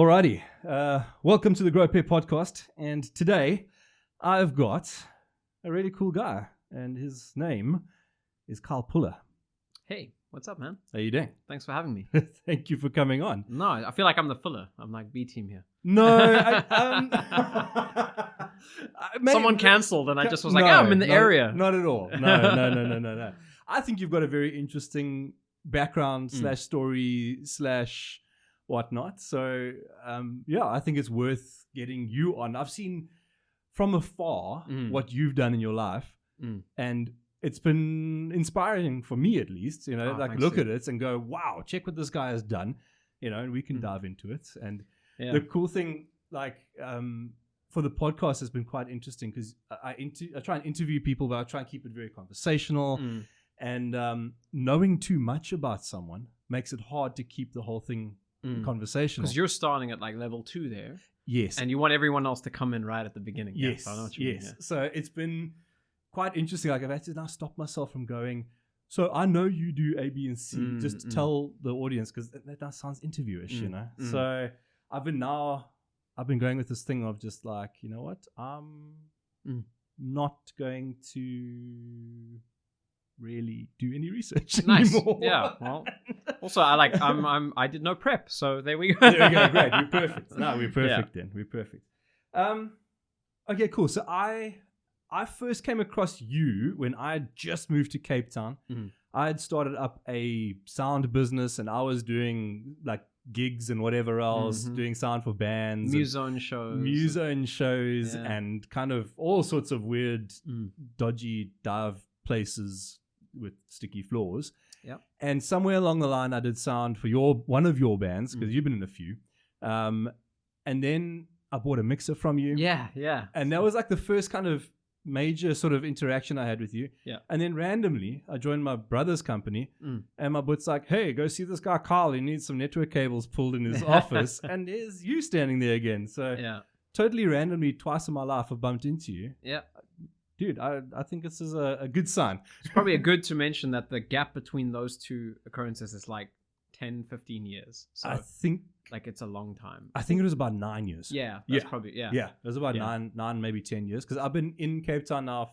Alrighty, welcome to the Grow Pair podcast, and today I've got a really cool guy, and his name is Carl Puller. Hey, what's up, man? How you doing? Thanks for having me. Thank you for coming on. No, I feel like I'm the Fuller. I'm like B team here. No, Someone cancelled, and I just was like, I'm in the area. Not at all. No. I think you've got a very interesting background / story / whatnot. So, I think it's worth getting you on. I've seen from afar what you've done in your life, and it's been inspiring for me, at least. You know, look at it and go, "Wow, check what this guy has done." You know, and we can dive into it. And the cool thing, for the podcast, has been quite interesting because I try and interview people, but I try and keep it very conversational. And knowing too much about someone makes it hard to keep the whole thing conversational. Because you're starting at like level 2 there. Yes. And you want everyone else to come in right at the beginning. Yes. So I know what you mean, yeah. So it's been quite interesting. Like, I've had to now stop myself from going, so I know you do A, B, and C. Just tell the audience, because that now sounds interviewish, you know? So I've been going with this thing of just like, you know what? I'm not going to really do any research anymore. Yeah. Well, also I did no prep, so there we go. There we go. Great. We're perfect. No, we're perfect then. We're perfect. Okay, cool. So I first came across you when I had just moved to Cape Town. I had started up a sound business, and I was doing like gigs and whatever else, doing sound for bands, Muzone shows, and kind of all sorts of weird, dodgy dive places with sticky floors. Yep. And somewhere along the line, I did sound for one of your bands, because you've been in a few. And then I bought a mixer from you. Yeah. And that was like the first kind of major sort of interaction I had with you. Yeah. And then randomly, I joined my brother's company, and my bud's like, "Hey, go see this guy Carl. He needs some network cables pulled in his office." And there's you standing there again. So totally randomly, twice in my life, I bumped into you. Yeah. Dude, I think this is a good sign. It's probably good to mention that the gap between those two occurrences is like 10, 15 years. So I think like it's a long time. I think it was about 9 years. Yeah, that's probably, yeah. Yeah, it was about 9, maybe 10 years. Because I've been in Cape Town now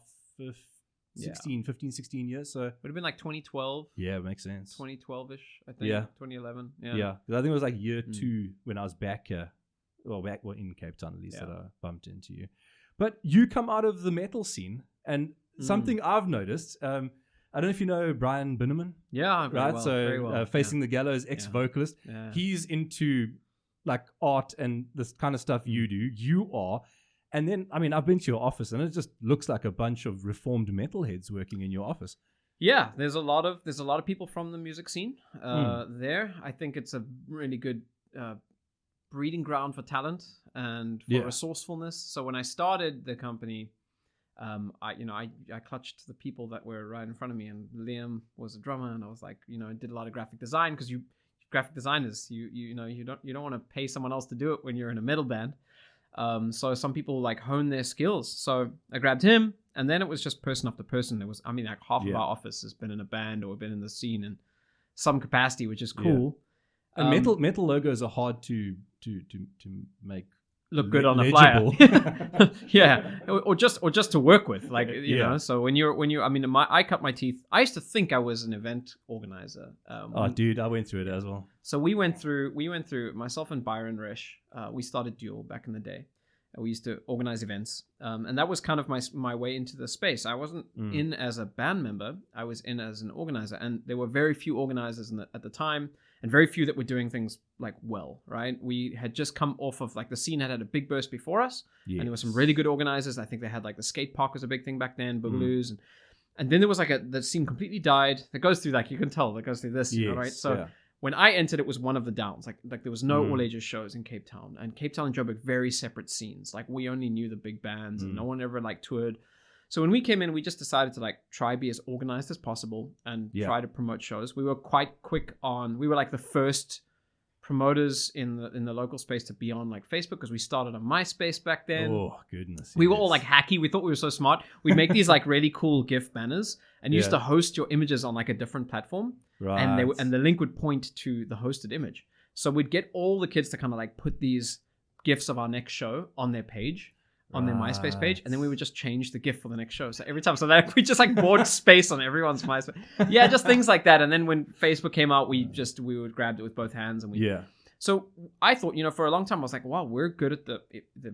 15, 16 years. So would have been like 2012. Yeah, it makes sense. 2012-ish, I think. Yeah. 2011. Yeah. Yeah, because I think it was like year 2 when I was back here. Well, in Cape Town at least, that I bumped into you. But you come out of the metal scene, and something I've noticed, I don't know if you know Brian Binneman. Yeah, right. Well, so Facing the Gallows, ex-vocalist. Yeah. He's into like art and this kind of stuff you do. You are. And then, I mean, I've been to your office, and it just looks like a bunch of reformed metalheads working in your office. Yeah, there's a lot of people from the music scene there. I think it's a really good breeding ground for talent and for resourcefulness. So when I started the company, I clutched the people that were right in front of me, and Liam was a drummer, and I was like, I did a lot of graphic design, because graphic designers, you don't want to pay someone else to do it when you're in a metal band. So some people like hone their skills. So I grabbed him, and then it was just person after person. It was, like half of our office has been in a band or been in the scene in some capacity, which is cool. And metal logos are hard to make look good on a flyer. Yeah, or just to work with, like you know. So when you're, I cut my teeth. I used to think I was an event organizer. Dude, I went through it as well. So we went through myself and Byron Resch. We started Duel back in the day. We used to organize events, and that was kind of my way into the space. I wasn't in as a band member. I was in as an organizer, and there were very few organizers at the time, and very few that were doing things like well, right? We had just come off of like the scene had a big burst before us, and there were some really good organizers. I think they had like the skate park was a big thing back then, Boogaloos, and then there was like the scene completely died. That goes through like you can tell that goes through this, right? So. When I entered, it was one of the downs. Like there was no all ages shows in Cape Town, and Cape Town and Joburg very separate scenes. Like we only knew the big bands, and no one ever like toured. So when we came in, we just decided to like try be as organized as possible and try to promote shows. We were quite quick on. We were like the first promoters in the local space to be on like Facebook, because we started on MySpace back then. Oh goodness! We were all like hacky. We thought we were so smart. We'd make these like really cool GIF banners and used to host your images on like a different platform. Right. And the link would point to the hosted image. So we'd get all the kids to kind of like put these GIFs of our next show on their page, on their MySpace page, and then we would just change the GIF for the next show. So every time, so that we just like bought space on everyone's MySpace. Yeah, just things like that. And then when Facebook came out, we would grab it with both hands, and we. Yeah. So I thought, for a long time, I was like, wow, we're good at the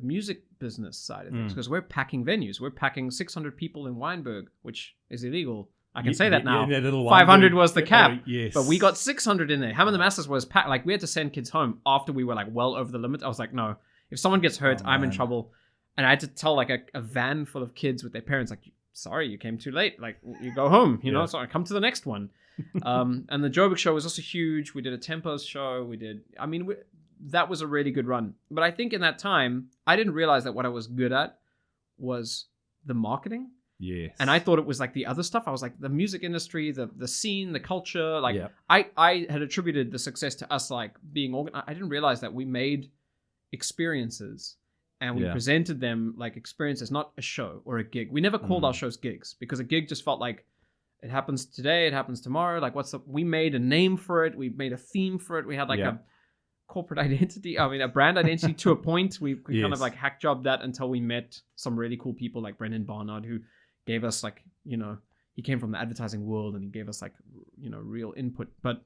music business side of things because we're packing venues. We're packing 600 people in Weinberg, which is illegal. I can say that now. 500 was the cap, yes. But we got 600 in there. Hammer the Masters was packed. Like we had to send kids home after we were like well over the limit. I was like, no, if someone gets hurt, I'm in trouble. And I had to tell like a van full of kids with their parents, like, sorry, you came too late. Like you go home, you know. So I come to the next one. And the Joburg show was also huge. We did a Tempos show. That was a really good run. But I think in that time, I didn't realize that what I was good at was the marketing. Yes. And I thought it was like the other stuff. I was like the music industry, the scene, the culture. Like I had attributed the success to us like being organized. I didn't realize that we made experiences and we presented them like experiences, not a show or a gig. We never called our shows gigs because a gig just felt like it happens today, it happens tomorrow. Like we made a name for it. We made a theme for it. We had like a corporate identity. A brand identity to a point. We kind of like hack jobbed that until we met some really cool people like Brendan Barnard who gave us like, he came from the advertising world and he gave us like, real input. But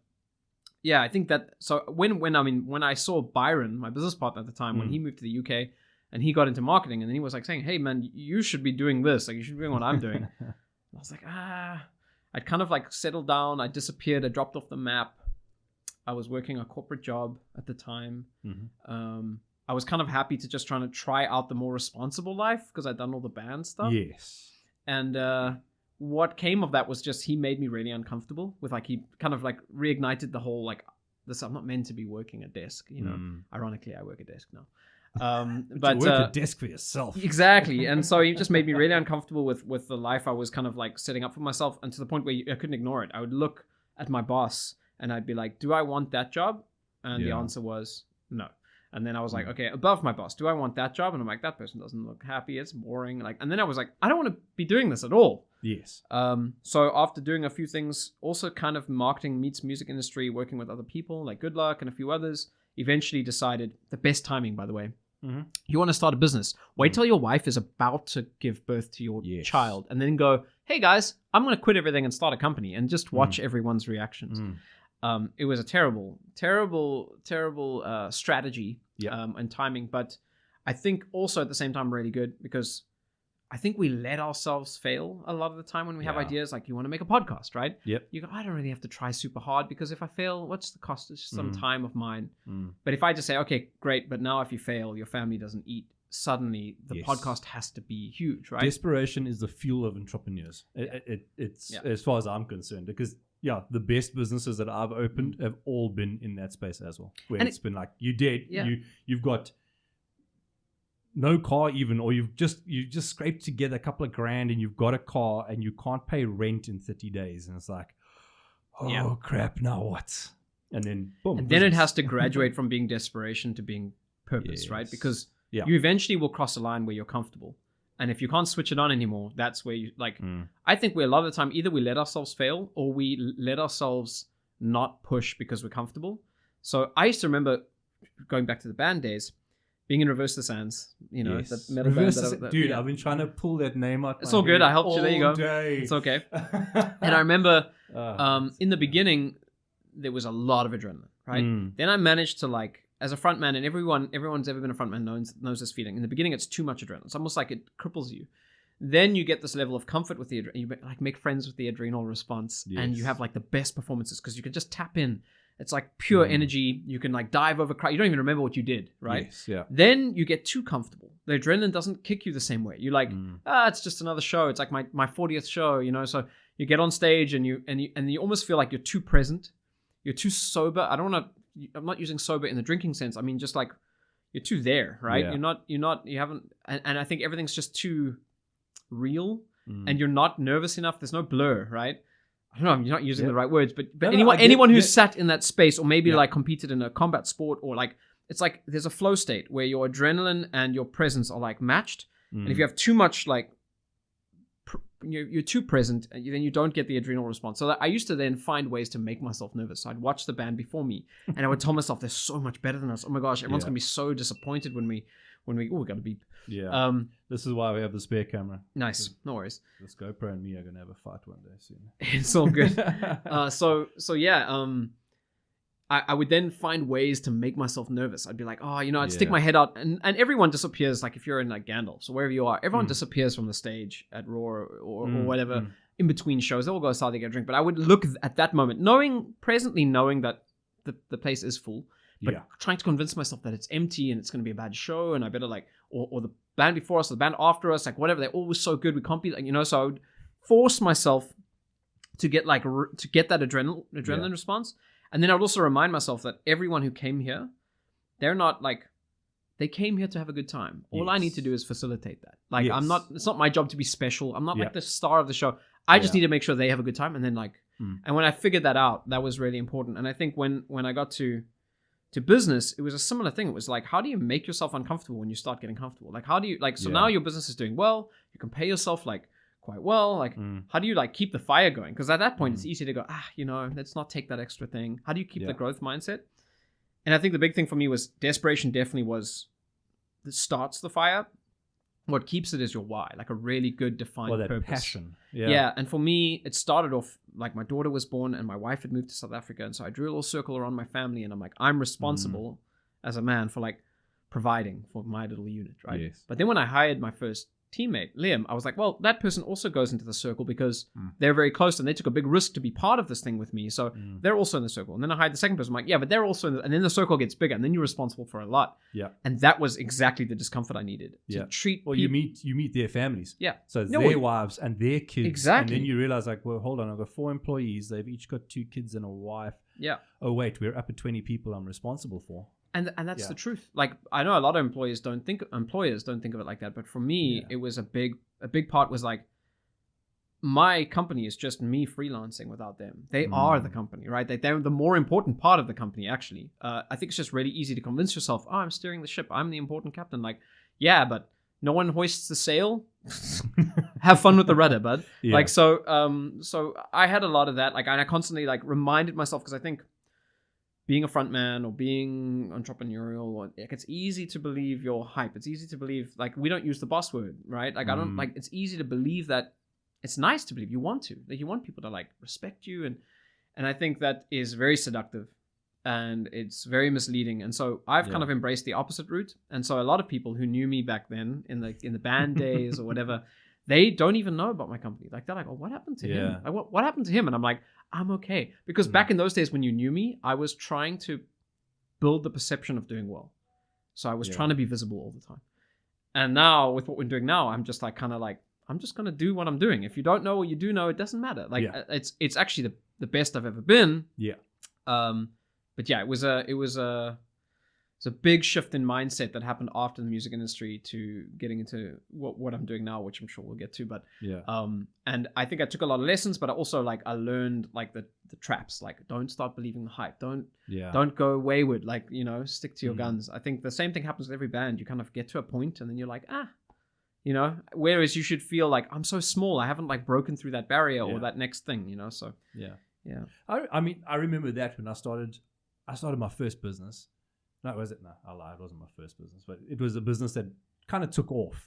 yeah, I think that, so when I saw Byron, my business partner at the time, when he moved to the UK and he got into marketing and then he was like saying, hey man, you should be doing this. Like you should be doing what I'm doing. I was like, I'd kind of like settled down. I disappeared. I dropped off the map. I was working a corporate job at the time. I was kind of happy to just trying to try out the more responsible life because I'd done all the band stuff. Yes. And what came of that was just he made me really uncomfortable with like, he kind of like reignited the whole like, this, I'm not meant to be working a desk, Ironically, I work a desk now. But you work a desk for yourself. Exactly. And so he just made me really uncomfortable with the life I was kind of like setting up for myself, and to the point where I couldn't ignore it. I would look at my boss and I'd be like, do I want that job? And the answer was no. And then I was like, okay, above my boss, do I want that job? And I'm like, that person doesn't look happy. It's boring. Like, and then I was like, I don't want to be doing this at all. Yes. So after doing a few things, also kind of marketing meets music industry, working with other people like Good Luck and a few others, eventually decided, the best timing, by the way, you want to start a business, wait till your wife is about to give birth to your child and then go, hey guys, I'm going to quit everything and start a company, and just watch everyone's reactions. It was a terrible strategy and timing, but I think also at the same time really good because I think we let ourselves fail a lot of the time when we have ideas like you want to make a podcast, right? Yep. You go, I don't really have to try super hard because if I fail, what's the cost? It's just some time of mine. But if I just say, okay, great, but now if you fail, your family doesn't eat, suddenly the podcast has to be huge, right? Desperation is the fuel of entrepreneurs. It's as far as I'm concerned, because the best businesses that I've opened have all been in that space as well. Where it's been like, you're dead. You've got no car even, or you just scraped together a couple of grand and you've got a car and you can't pay rent in 30 days. And it's like, crap, now what? And then boom. And then it has to graduate from being desperation to being purpose, right? Because you eventually will cross a line where you're comfortable. And if you can't switch it on anymore, that's where you like, I think we a lot of the time, either we let ourselves fail or we let ourselves not push because we're comfortable. So I used to remember going back to the band days, being in Reverse the Sands, that metal Reverse band. Dude, I've been trying to pull that name out. It's all good. I helped you. There you go. Day. It's okay. And I remember in the beginning, there was a lot of adrenaline, right? Then I managed to like, as a frontman, and everyone's ever been a frontman knows this feeling. In the beginning, it's too much adrenaline. It's almost like it cripples you. Then you get this level of comfort with the adrenaline. You like make friends with the adrenal response, and you have like the best performances because you can just tap in. It's like pure energy. You can like dive over crowd. You don't even remember what you did, right? Yes, yeah. Then you get too comfortable. The adrenaline doesn't kick you the same way. You're like, it's just another show. It's like my 40th show, So you get on stage and you almost feel like you're too present. You're too sober. I'm not using sober in the drinking sense. I mean, just like you're too there, right? Yeah. You haven't, and I think everything's just too real, and you're not nervous enough. There's no blur, right? I don't know, you're not using the right words, but anyone who's sat in that space or maybe like competed in a combat sport or like, it's like there's a flow state where your adrenaline and your presence are like matched. And if you have too much like you're too present, and then you don't get the adrenal response. So I used to then find ways to make myself nervous. So I'd watch the band before me, and I would tell myself they're so much better than us. Oh my gosh, everyone's gonna be so disappointed when we got to beep. Yeah. This is why we have the spare camera. Nice, no worries. This GoPro and me are gonna have a fight one day soon. It's all good. So yeah. I would then find ways to make myself nervous. I'd be like, I'd stick my head out, and everyone disappears. Like if you're in like Gandalf, so wherever you are, everyone disappears from the stage at Raw or whatever in between shows. They'll go outside to get a drink. But I would look at that moment, presently knowing that the place is full, but trying to convince myself that it's empty and it's going to be a bad show, and I better like, or the band before us, or the band after us, like whatever, they're always so good. We can't be like, so I would force myself to get that adrenaline response. And then I would also remind myself that everyone who came here, they're not like, they came here to have a good time. All I need to do is facilitate that. Like it's not my job to be special. I'm not like the star of the show. I just need to make sure they have a good time. And then and when I figured that out, that was really important. And I think when I got to business, it was a similar thing. It was like, how do you make yourself uncomfortable when you start getting comfortable? Like, how do you now your business is doing well. You can pay yourself like quite well. Like, how do you like keep the fire going? Because at that point, it's easy to go, let's not take that extra thing. How do you keep the growth mindset? And I think the big thing for me was desperation definitely starts the fire. What keeps it is your why, like a really good defined purpose. Passion. Yeah. And for me, it started off like my daughter was born and my wife had moved to South Africa. And so I drew a little circle around my family and I'm like, I'm responsible as a man for like providing for my little unit, right? Yes. But then when I hired my first teammate, Liam, I was like, well, that person also goes into the circle because they're very close and they took a big risk to be part of this thing with me. So they're also in the circle. And then I hired the second person. I'm like, yeah, but they're also in and then the circle gets bigger and then you're responsible for a lot. Yeah. And that was exactly the discomfort I needed to treat people. You meet their families. Yeah. So their wives and their kids. Exactly. And then you realize like, well, hold on, I've got 4 employees. They've each got 2 kids and a wife. Yeah. Oh, wait, we're up at 20 people I'm responsible for. And that's the truth. Like I know a lot of employers don't think of it like that, but for me, it was a big part was like my company is just me freelancing without them. They are the company, right? They're the more important part of the company, actually. I think it's just really easy to convince yourself, I'm steering the ship. I'm the important captain. Like, yeah, but no one hoists the sail. Have fun with the rudder, bud. Yeah. Like, so I had a lot of that. Like, and I constantly like reminded myself, because I think being a front man or being entrepreneurial, or like, it's easy to believe your hype. It's easy to believe, like, we don't use the boss word, right? Like, I don't like, it's easy to believe that. It's nice to believe you want to, like, you want people to like respect you. And I think that is very seductive and it's very misleading. And so I've kind of embraced the opposite route. And so a lot of people who knew me back then in the band days or whatever, they don't even know about my company. Like, they're like, oh, what happened to him? Like, what happened to him? And I'm like, I'm okay. Because back in those days when you knew me, I was trying to build the perception of doing well. So I was trying to be visible all the time. And now with what we're doing now, I'm just like, kind of like, I'm just going to do what I'm doing. If you don't know what you do know, it doesn't matter. Like, it's actually the best I've ever been. Yeah. But yeah, it was a big shift in mindset that happened after the music industry to getting into what I'm doing now, which I'm sure we'll get to. But and I think I took a lot of lessons, but I also like I learned like the traps. Like, don't start believing the hype. Don't go wayward. Like, stick to your guns. I think the same thing happens with every band. You kind of get to a point and then you're like, whereas you should feel like, I'm so small, I haven't like broken through that barrier or that next thing, so I mean, I remember that when I started my first business. No, I lied, it wasn't my first business, but it was a business that kind of took off.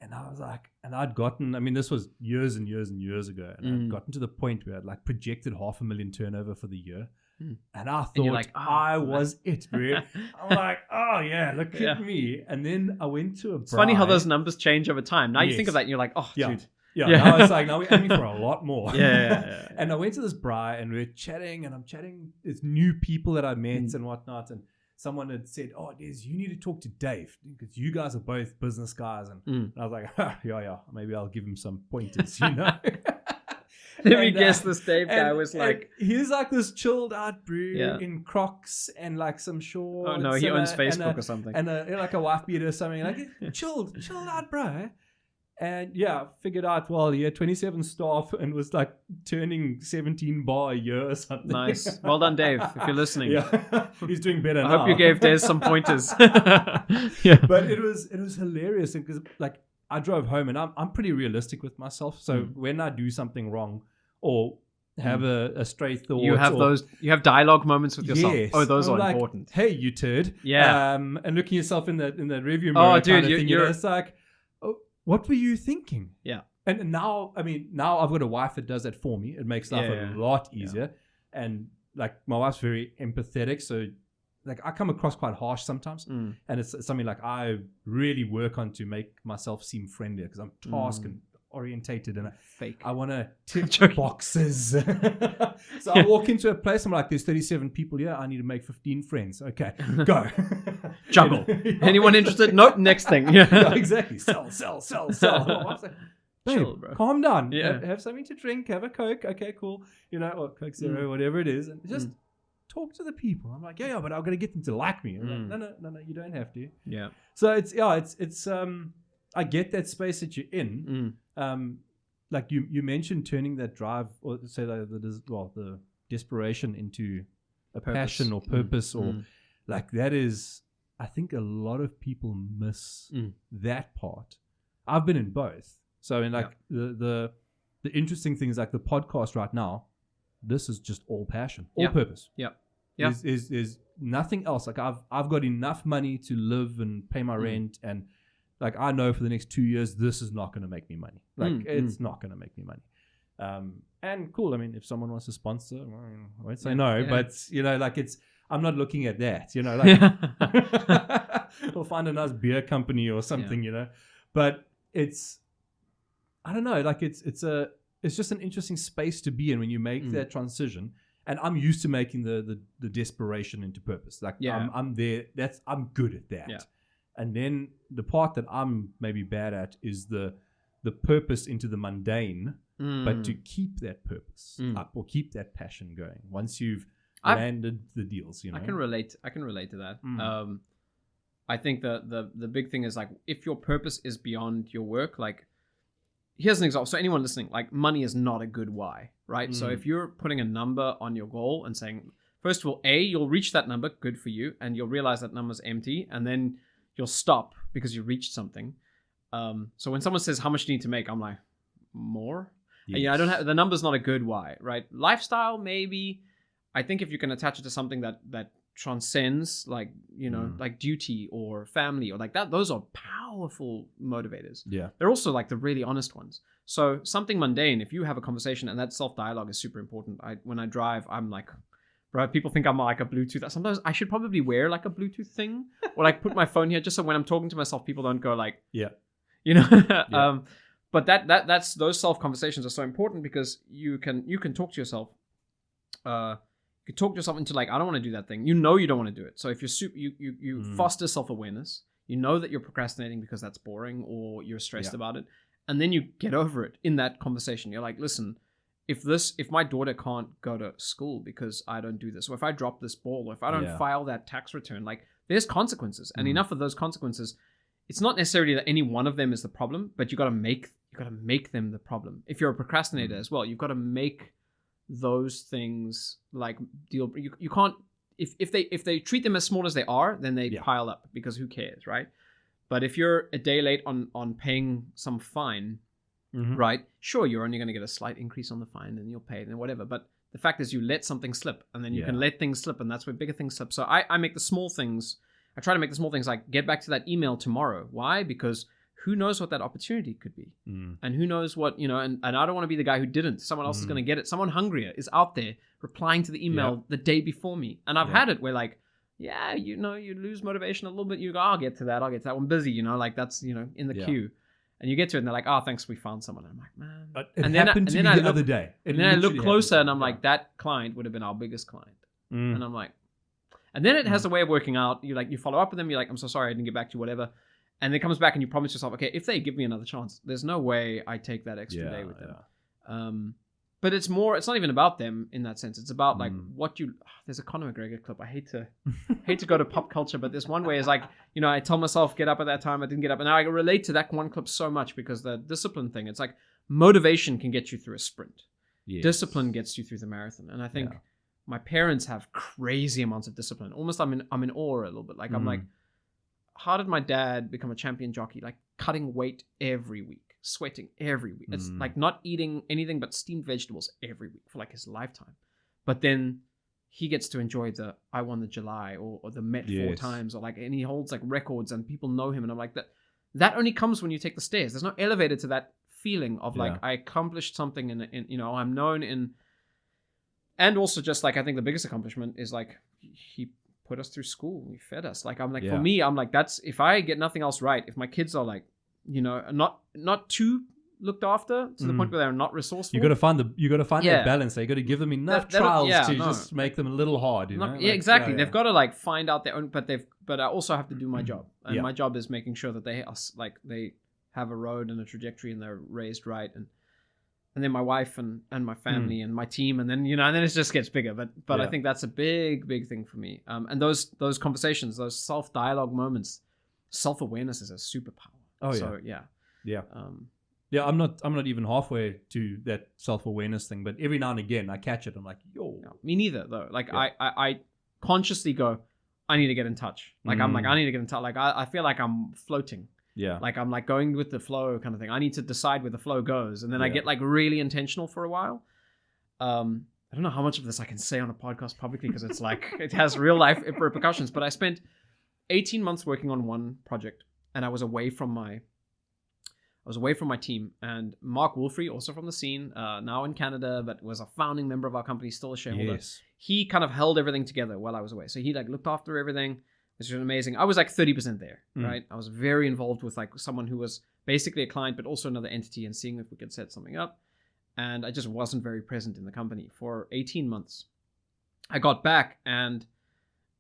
And I was like, and I'd gotten, I mean, this was years and years and years ago, and I'd gotten to the point where I'd like projected $500,000 turnover for the year. And I thought like, I was it, bro. I'm like, oh yeah, look at me. And then I went to a It's funny how those numbers change over time. Now you think of that and you're like, oh, dude. Now it's like, now we're aiming for a lot more. And I went to this braai and we're chatting, and I'm chatting with new people that I met and whatnot. And someone had said, oh, Des, you need to talk to Dave because you guys are both business guys. And I was like, maybe I'll give him some pointers, Let me guess, this Dave guy was like... He's like this chilled out brew in Crocs and like some shorts. Oh no, he owns Facebook or something. And like a wife beater or something. Like, chilled out bro. And figured out, well, he had 27 staff and was like turning 17 bar a year or something. Nice. Well done, Dave, if you're listening. He's doing better now. I hope you gave Dave some pointers. But it was hilarious because like I drove home, and I'm pretty realistic with myself. So when I do something wrong or have a stray thought, you have dialogue moments with yourself. Yes, Oh, those are like, important. Hey, you turd. Yeah. And looking yourself in the review mirror. Oh, dude, kind of thing, you're it's like, oh, what were you thinking? Yeah. And now I've got a wife that does that for me. It makes life a lot easier. Yeah. And like my wife's very empathetic, so like I come across quite harsh sometimes, and it's something like I really work on to make myself seem friendlier because I'm task and orientated, and I want to tick boxes. So I walk into a place, I'm like, there's 37 people here, I need to make 15 friends. Okay, go. Juggle. Anyone interested? Nope, next thing. Yeah, exactly. Sell. Like, babe, chill, bro. Calm down. Yeah. Have something to drink, have a Coke. Okay, cool. Or Coke Zero, whatever it is, and just talk to the people. I'm like, yeah, but I'm gonna get them to like me. I'm like, no, you don't have to. Yeah. So it's I get that space that you're in. Like you mentioned turning that drive, or say the desperation into a passion or purpose, or like that is, I think a lot of people miss that part. I've been in both. So in like the interesting thing is like the podcast right now, this is just all passion, all purpose. Yeah. Is nothing else. Like I've got enough money to live and pay my rent, and like I know for the next 2 years this is not going to make me money. Like it's not going to make me money. And cool. I mean, if someone wants to sponsor, I won't say no. Yeah. But like I'm not looking at that. Like we'll find a nice beer company or something. But it's, I don't know. Like it's just an interesting space to be in when you make that transition. And I'm used to making the desperation into purpose. Like I'm there. I'm good at that. Yeah. And then the part that I'm maybe bad at is the purpose into the mundane, but to keep that purpose up or keep that passion going once you've landed the deals. I can relate to that. I think the big thing is like if your purpose is beyond your work, like here's an example. So anyone listening, like money is not a good why, right? So if you're putting a number on your goal and saying, first of all, you'll reach that number, good for you, and you'll realize that number's empty, and then you'll stop because you reached something. So when someone says how much do you need to make, I'm like, more? Yes. I don't have, the number's not a good why, right? Lifestyle, maybe. I think if you can attach it to something that transcends like, like duty or family or like that, those are powerful motivators. Yeah. They're also like the really honest ones. So something mundane, if you have a conversation, and that self-dialogue is super important. When I drive, I'm like, bro, people think I'm like a Bluetooth. Sometimes I should probably wear like a Bluetooth thing or like put my phone here just so when I'm talking to myself, people don't go like, but that's those self conversations are so important because you can talk to yourself. You talk yourself into like, I don't want to do that thing. You don't want to do it. So if you're you foster self-awareness, you know that you're procrastinating because that's boring or you're stressed about it. And then you get over it in that conversation. You're like, listen, if my daughter can't go to school because I don't do this, or if I drop this ball, or if I don't file that tax return, like there's consequences. And enough of those consequences, it's not necessarily that any one of them is the problem, but you got to make them the problem. If you're a procrastinator as well, you've got to make those things like deal. You can't if they treat them as small as they are, then they pile up because who cares, right? But if you're a day late on paying some fine, right? Sure, you're only going to get a slight increase on the fine, and you'll pay it and whatever. But the fact is, you let something slip, and then you can let things slip, and that's where bigger things slip. So I make the small things. I try to make the small things like get back to that email tomorrow. Why? Because who knows what that opportunity could be, and who knows what and I don't want to be the guy who didn't. Someone else is going to get it. Someone hungrier is out there replying to the email the day before me, and I've had it where like, you lose motivation a little bit. You go, I'll get to that. I'm busy. Like that's in the queue, and you get to it, and they're like, oh, thanks, we found someone. And I'm like, man, but it happened to me the other day. And then I look closer, and I'm like, that client would have been our biggest client, and I'm like, and then it has a way of working out. You follow up with them. You're like, I'm so sorry, I didn't get back to you, whatever. And it comes back and you promise yourself, okay, if they give me another chance, there's no way I take that extra day with them. But it's not even about them in that sense. It's about like there's a Conor McGregor clip. I hate to go to pop culture, but there's one way is like, I tell myself, get up at that time. I didn't get up. And I relate to that one clip so much because the discipline thing, it's like motivation can get you through a sprint. Yes. Discipline gets you through the marathon. And I think my parents have crazy amounts of discipline. Almost I'm in awe a little bit. Like I'm like, how did my dad become a champion jockey? Like cutting weight every week, sweating every week. It's like not eating anything but steamed vegetables every week for like his lifetime. But then he gets to enjoy the I won the July or the Met 4 times, or like, and he holds like records and people know him. And I'm like, that only comes when you take the stairs. There's no elevator to that feeling of like, I accomplished something in, you know, I'm known in, and also just like, I think the biggest accomplishment is like, he put us through school. He fed us. Like, I'm like, for me, I'm like, that's, if I get nothing else right, if my kids are like, you know, not too looked after to the point where they're not resourceful. You got to find that balance. You got to give them enough trials to just make them a little hard. You know? Yeah, exactly. They've got to like find out their own, but I also have to do my job, and my job is making sure that they have a road and a trajectory, and they're raised right, and then my wife and my family and my team, and then, you know, and then it just gets bigger. But I think that's a big thing for me. And those conversations, those self-dialogue moments, self-awareness is a superpower. Oh yeah. Yeah, I'm not even halfway to that self-awareness thing, but every now and again I catch it. I'm like, yo. No, me neither though. Like I consciously go, I need to get in touch. Like I'm like, I need to get in touch. Like I feel like I'm floating. Yeah. Like I'm like going with the flow kind of thing. I need to decide where the flow goes. And then I get like really intentional for a while. I don't know how much of this I can say on a podcast publicly because it's like, it has real life repercussions, but I spent 18 months working on one project, and I was away from my team. And Mark Wolfrey, also from the scene, now in Canada, but was a founding member of our company, still a shareholder. Yes. He kind of held everything together while I was away. So he like looked after everything, which was amazing. I was like 30% there, right? I was very involved with like someone who was basically a client, but also another entity, and seeing if we could set something up. And I just wasn't very present in the company for 18 months. I got back, and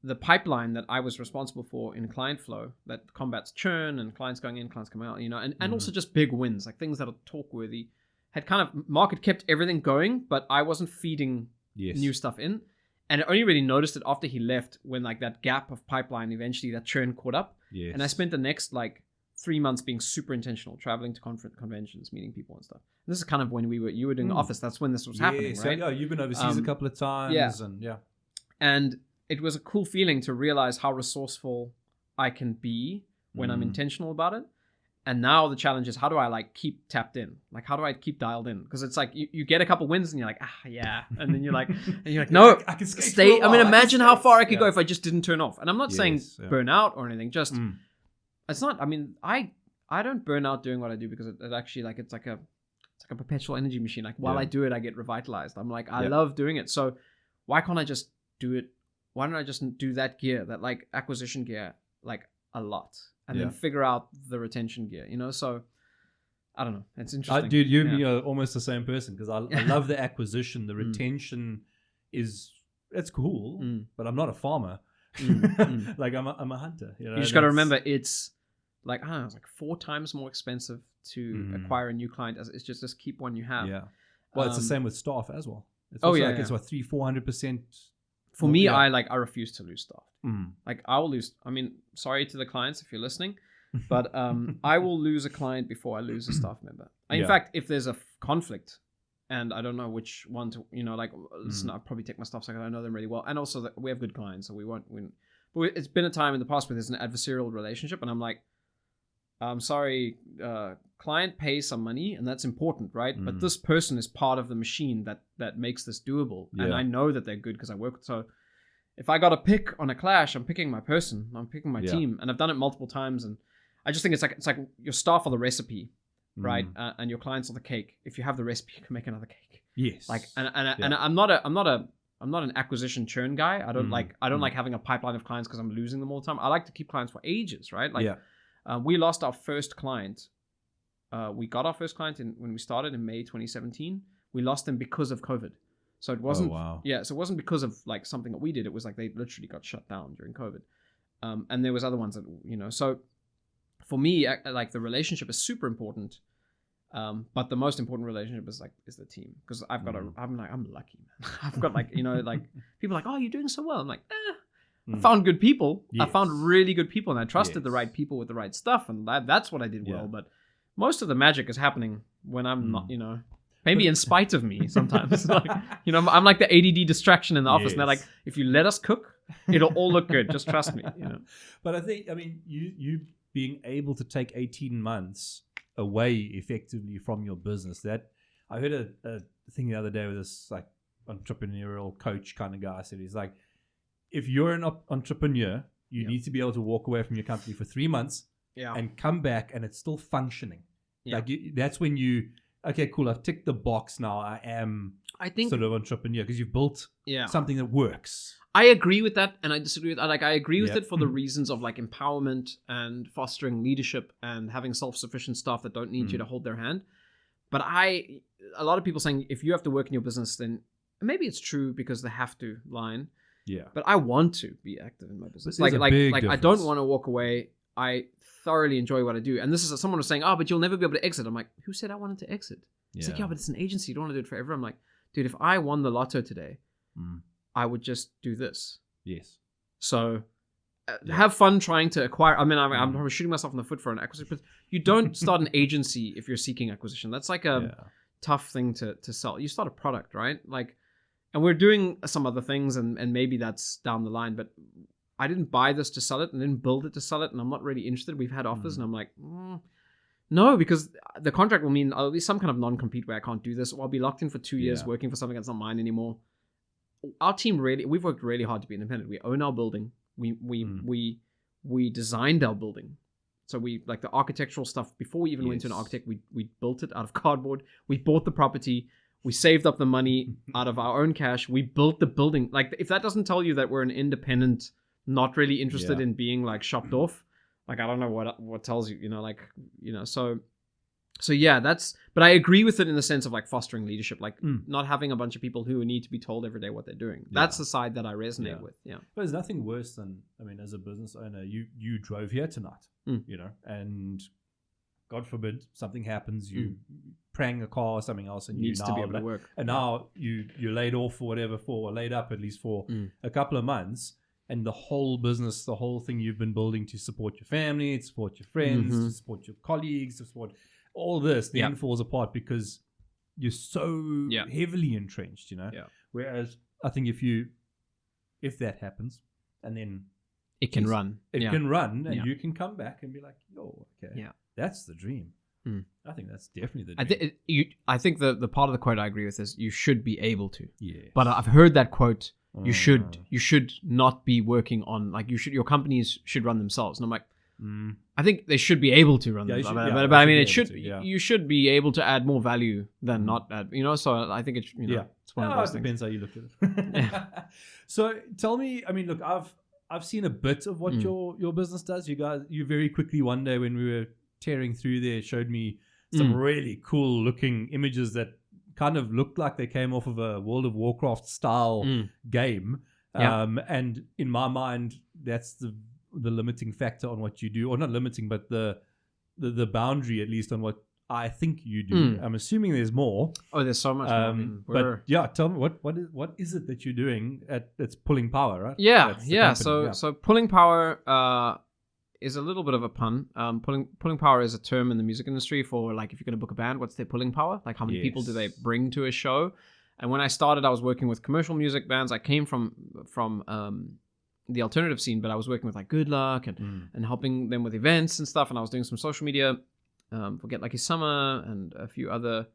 the pipeline that I was responsible for in client flow that combats churn and clients going in, clients coming out, you know, and also just big wins, like things that are talk worthy, Mark had kept everything going, but I wasn't feeding new stuff in. And I only really noticed it after he left, when like that gap of pipeline, eventually that churn caught up. Yes. And I spent the next like 3 months being super intentional, traveling to conventions, meeting people and stuff. And this is kind of when you were doing the office. That's when this was happening, right? Yeah, you've been overseas a couple of times. And it was a cool feeling to realize how resourceful I can be when I'm intentional about it. And now the challenge is, how do I like keep tapped in? Like, how do I keep dialed in? Because it's like you get a couple wins and you're like, and then you're like, no, I can stay. I mean, imagine how far I could go if I just didn't turn off. And I'm not saying burn out or anything. Just it's not. I mean, I don't burn out doing what I do, because it actually like it's like a perpetual energy machine. Like while I do it, I get revitalized. I'm like, I love doing it. So why can't I just do it? Why don't I just do that gear, that like acquisition gear, like a lot? And then figure out the retention gear, you know? So, I don't know. It's interesting. Dude, you and me are almost the same person, because I love the acquisition. The retention it's cool, but I'm not a farmer. Like, I'm a hunter. You know? You just got to remember, it's like, I don't know, it's like 4 times more expensive to acquire a new client as it's just keep one you have. Yeah. Well, it's the same with staff as well. It's also it's what, 300-400%. For me, I refuse to lose staff. Like I will lose. I mean, sorry to the clients if you're listening, but I will lose a client before I lose a staff member. In fact, if there's a conflict, and I don't know which one to, you know, like listen, I'll probably take my staff because I know them really well, and also that we have good clients, so we won't win. But it's been a time in the past where there's an adversarial relationship, and I'm like, I'm sorry, client pays some money, and that's important, right? But this person is part of the machine that makes this doable, and I know that they're good because I work with. So if I got to pick on a clash, I'm picking my person, I'm picking my team, and I've done it multiple times. And I just think it's like your staff are the recipe, right? And your clients are the cake. If you have the recipe, you can make another cake. Yes. Like, and I'm not an acquisition churn guy. I don't like having a pipeline of clients because I'm losing them all the time. I like to keep clients for ages, right? Like, we lost our first client. We got our first client when we started in May 2017. We lost them because of COVID. So it wasn't, so it wasn't because of like something that we did. It was like they literally got shut down during COVID. And there was other ones that, you know, so for me, like the relationship is super important. But the most important relationship is the team. Because I'm lucky, man. I've got like, you know, like people are like, oh, you're doing so well. I'm like, I found good people. Yes. I found really good people, and I trusted the right people with the right stuff. And that's what I did well. But most of the magic is happening when I'm not, you know, maybe in spite of me sometimes. Like, you know, I'm like the ADD distraction in the office. And they're like, if you let us cook, It'll all look good. Just trust me. But I think, I mean, you being able to take 18 months away effectively from your business. That I heard a thing the other day with this like entrepreneurial coach kind of guy. Said he's like, if you're an entrepreneur, you need to be able to walk away from your company for 3 months and come back and it's still functioning. Like that's when you, okay, cool, I've ticked the box now. I think sort of entrepreneur because you've built something that works. I agree with that, and I disagree with that. Like, I agree with it for the reasons of like empowerment and fostering leadership and having self-sufficient staff that don't need you to hold their hand. But a lot of people saying if you have to work in your business, then maybe it's true because they have to line. Yeah. But I want to be active in my business. Like I don't want to walk away. I thoroughly enjoy what I do. And this is someone was saying, oh, but you'll never be able to exit. I'm like, who said I wanted to exit? It's like, yeah, but it's an agency. You don't want to do it forever. I'm like, dude, if I won the lotto today, I would just do this. Yes. So have fun trying to acquire. I mean, I'm shooting myself in the foot for an acquisition, but you don't start an agency if you're seeking acquisition. That's like a tough thing to sell. You start a product, right? Like, and we're doing some other things and maybe that's down the line, but I didn't buy this to sell it and didn't build it to sell it. And I'm not really interested. We've had offers and I'm like, no, because the contract will mean I'll be some kind of non-compete where I can't do this, or I'll be locked in for 2 years working for something that's not mine anymore. Our team we've worked really hard to be independent. We own our building. We designed our building. So we like the architectural stuff before we even went to an architect. We built it out of cardboard. We bought the property. We saved up the money out of our own cash. We built the building. Like, if that doesn't tell you that we're an independent, not really interested in being like shopped off, like, I don't know what tells you, so yeah, but I agree with it in the sense of like fostering leadership, like not having a bunch of people who need to be told every day what they're doing. That's the side that I resonate with. Yeah. But there's nothing worse than, I mean, as a business owner, you drove here tonight, and God forbid something happens, you prang a car or something else, and needs to be able to work. And now you're laid off or whatever or laid up at least for a couple of months. And the whole business, the whole thing you've been building to support your family, to support your friends, to support your colleagues, to support all this, then falls apart because you're so heavily entrenched, Yeah. Whereas I think if that happens, and then it can run. It can run, and you can come back and be like, "Yo, okay, that's the dream." I think that's definitely the dream. I think the part of the quote I agree with is you should be able to. Yes. But I've heard that quote. You should not be working on, like, your companies should run themselves. And I'm like, I think they should be able to run themselves. But I mean, you should be able to add more value than not add, so I think it's, it's one of those things. It depends how you look at it. So tell me, I mean, look, I've seen a bit of what your business does. You very quickly one day when we were tearing through there showed me some really cool looking images that kind of looked like they came off of a World of Warcraft style game. And in my mind, that's the limiting factor on what you do, or not limiting, but the boundary, at least, on what I think you do. I'm assuming there's more. Oh, there's so much more. But yeah, tell me what is it that you're doing that's Pulling Power, right? Yeah. So Pulling Power is a little bit of a pun. Pulling power is a term in the music industry for, like, if you're going to book a band, what's their pulling power? Like, how many people do they bring to a show? And when I started, I was working with commercial music bands. I came from the alternative scene, but I was working with like Good Luck and helping them with events and stuff. And I was doing some social media for Get Lucky Summer and a few other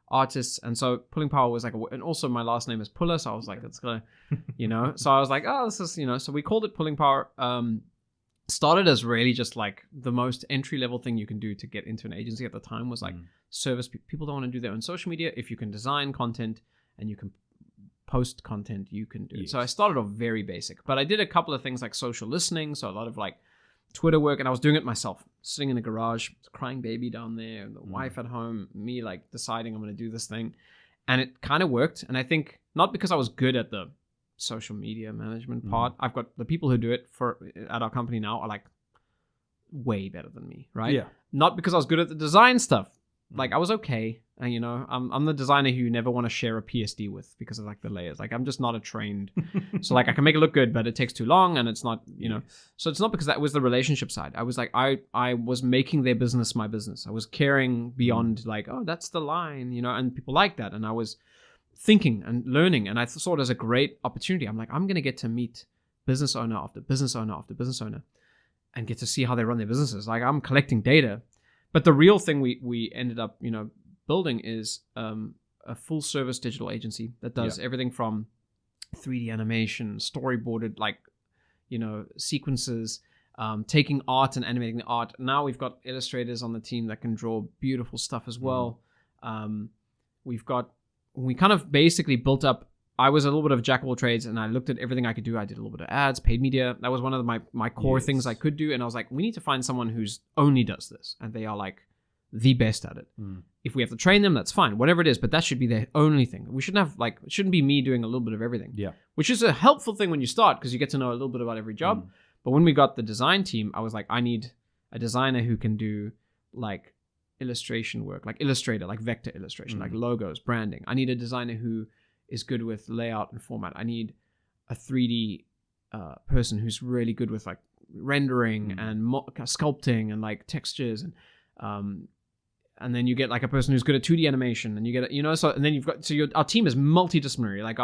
artists. And so Pulling Power was like, and also my last name is Puller. So I was like, it's gonna, so I was like, oh, this is, so we called it Pulling Power. Started as really just like the most entry level thing you can do to get into an agency at the time was like service. People don't want to do their own social media. If you can design content and you can post content, you can do it. So I started off very basic, but I did a couple of things like social listening. So a lot of like Twitter work, and I was doing it myself, sitting in a garage, crying baby down there, the wife at home, me like deciding I'm going to do this thing. And it kind of worked. And I think not because I was good at the social media management part. I've got the people who do it at our company now are like way better than me, right? Yeah. Not because I was good at the design stuff. Like, I was okay, and I'm the designer who you never want to share a PSD with because of like the layers. Like, I'm just not a trained, so like I can make it look good, but it takes too long, and it's not, So it's not because that was the relationship side. I was like, I was making their business my business. I was caring beyond like, oh, that's the line, and people like that, and I was thinking and learning, and I saw it as a great opportunity. I'm like, I'm going to get to meet business owner after business owner after business owner and get to see how they run their businesses. Like, I'm collecting data. But the real thing we ended up, building is a full service digital agency that does everything from 3D animation, storyboarded, like, sequences, taking art and animating the art. Now we've got illustrators on the team that can draw beautiful stuff as well. We kind of basically built up. I was a little bit of a jack of all trades, and I looked at everything I could do. I did a little bit of ads, paid media. That was one of my core things I could do. And I was like, we need to find someone who's only does this, and they are like the best at it. If we have to train them, that's fine, whatever it is, but that should be their only thing. We shouldn't have it shouldn't be me doing a little bit of everything. Yeah. Which is a helpful thing when you start, because you get to know a little bit about every job. But when we got the design team, I was like, I need a designer who can do like illustration work, like Illustrator, like vector illustration, like logos, branding. I need a designer who is good with layout and format. I need a 3D person who's really good with like rendering and sculpting and like textures, and then you get like a person who's good at 2D animation, and you get and then you've got our team is multidisciplinary. Like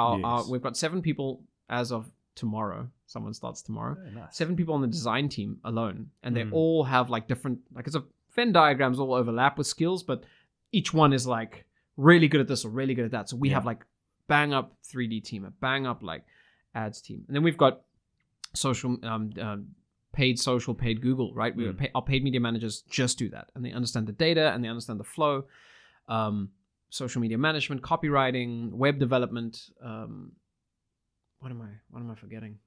we've got 7 people as of tomorrow. Someone starts tomorrow. Oh, nice. 7 people on the design team alone, and they all have like different, like, it's a Venn diagrams all overlap with skills, but each one is like really good at this or really good at that. So we have like bang up 3D team, a bang up like ads team, and then we've got social, paid social, paid Google, right? Our paid media managers just do that, and they understand the data and they understand the flow, social media management, copywriting, web development. What am I forgetting?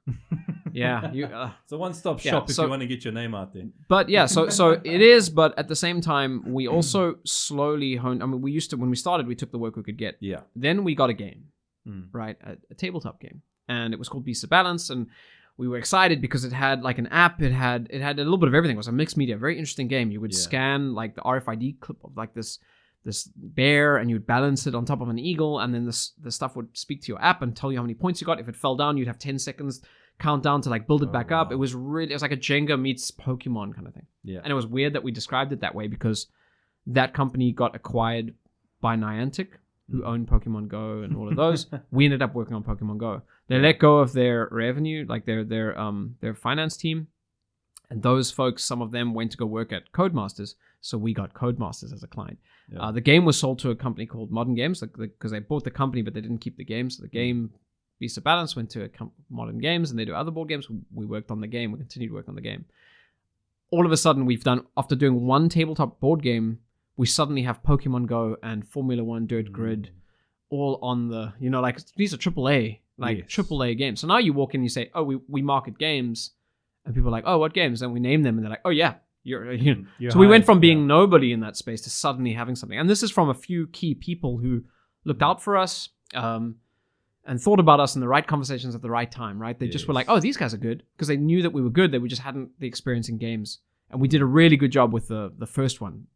It's a one-stop shop if you want to get your name out there. But so it is. But at the same time, we also slowly honed. I mean, we used to, when we started, we took the work we could get. Yeah. Then we got a game, right? A tabletop game, and it was called Beast of Balance, and we were excited because it had like an app. It had a little bit of everything. It was a mixed media, very interesting game. You would scan like the RFID clip of like this bear, and you'd balance it on top of an eagle, and then the stuff would speak to your app and tell you how many points you got. If it fell down, you'd have 10 seconds countdown to like build it back up. It was like a Jenga meets Pokemon kind of thing. Yeah. And it was weird that we described it that way, because that company got acquired by Niantic, who owned Pokemon Go and all of those. We ended up working on Pokemon Go. They let go of their revenue, like their finance team. And those folks, some of them went to go work at Codemasters. So we got Codemasters as a client. Yeah. The game was sold to a company called Modern Games, because they bought the company, but they didn't keep the game. So the game, Beast of Balance, went to Modern Games, and they do other board games. We worked on the game. We continued to work on the game. All of a sudden, after doing one tabletop board game, we suddenly have Pokemon Go and Formula One Dirt Grid all on the, like, these are AAA, AAA games. So now you walk in and you say, oh, we market games. And people are like, oh, what games? And we name them, and they're like, oh, yeah. You're so we went from being nobody in that space to suddenly having something. And this is from a few key people who looked out for us and thought about us in the right conversations at the right time, right? They just were like, oh, these guys are good, because they knew that we were good. They just hadn't the experience in games. And we did a really good job with the first one.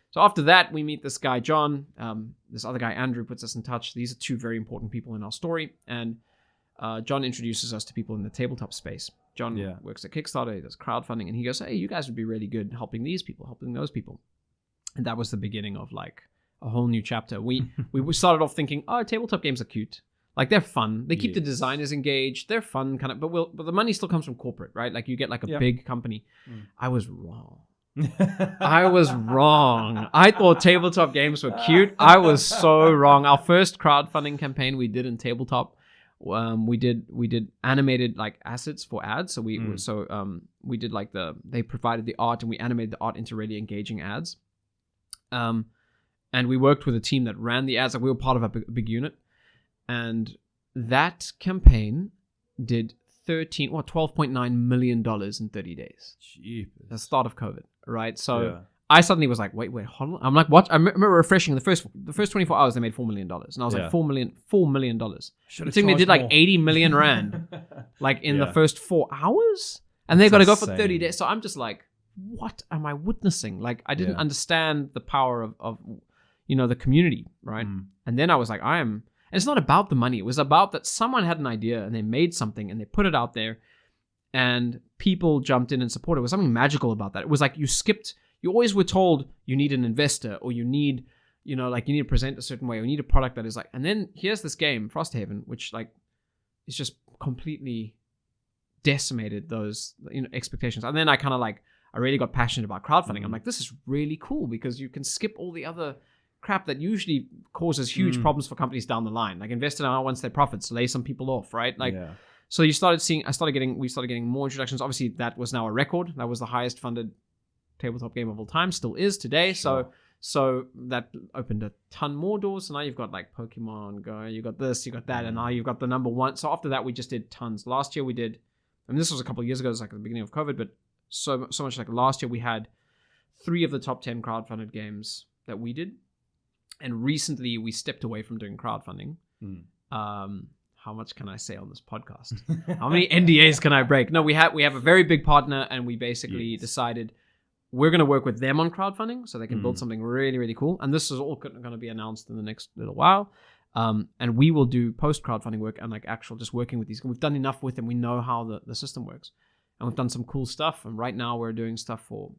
So after that, we meet this guy, John. This other guy, Andrew, puts us in touch. These are 2 very important people in our story. And John introduces us to people in the tabletop space. John works at Kickstarter, he does crowdfunding, and he goes, hey, you guys would be really good helping these people, helping those people. And that was the beginning of like a whole new chapter. We started off thinking, oh, tabletop games are cute. Like, they're fun. They keep the designers engaged. They're fun, kind of, but the money still comes from corporate, right? Like, you get like a big company. I was wrong. I was wrong. I thought tabletop games were cute. I was so wrong. Our first crowdfunding campaign we did in tabletop, we did animated like assets for ads. So we did like they provided the art, and we animated the art into really engaging ads. And we worked with a team that ran the ads. Like, we were part of a big unit, and that campaign did $12.9 million in 30 days. Jeepers. The start of COVID, right? So I suddenly was like, wait, hold on. I'm like, what? I remember refreshing the first 24 hours, they made $4 million. And I was like, $4 million. I think they did like 80 million rand, like in the first 4 hours. And they got to go for 30 days. So I'm just like, what am I witnessing? Like, I didn't understand the power of the community, right? And then I was like, and it's not about the money. It was about that someone had an idea and they made something and they put it out there, and people jumped in and supported. It was something magical about that. It was like you always were told you need an investor, or you need, you need to present a certain way, or you need a product that is like, and then here's this game, Frosthaven, which like is just completely decimated those expectations. And then I kind of like, I really got passionate about crowdfunding. I'm like, this is really cool because you can skip all the other crap that usually causes huge problems for companies down the line. Like invest in once their profits, lay some people off, right? Like, so we started getting more introductions. Obviously, that was now a record. That was the highest funded tabletop game of all time, still is today. Sure. So that opened a ton more doors. So now you've got like Pokemon Go, you got this, you got that, and now you've got the number one. So after that, we just did tons. Last year we did, and this was a couple of years ago, it was like at the beginning of COVID, but so much like last year we had 3 of the top 10 crowdfunded games that we did. And recently we stepped away from doing crowdfunding. How much can I say on this podcast? How many NDAs can I break? No, we have a very big partner, and we basically decided we're going to work with them on crowdfunding so they can build something really, really cool. And this is all going to be announced in the next little while. And we will do post-crowdfunding work and like actual just working with these. We've done enough with them. We know how the system works. And we've done some cool stuff. And right now we're doing stuff for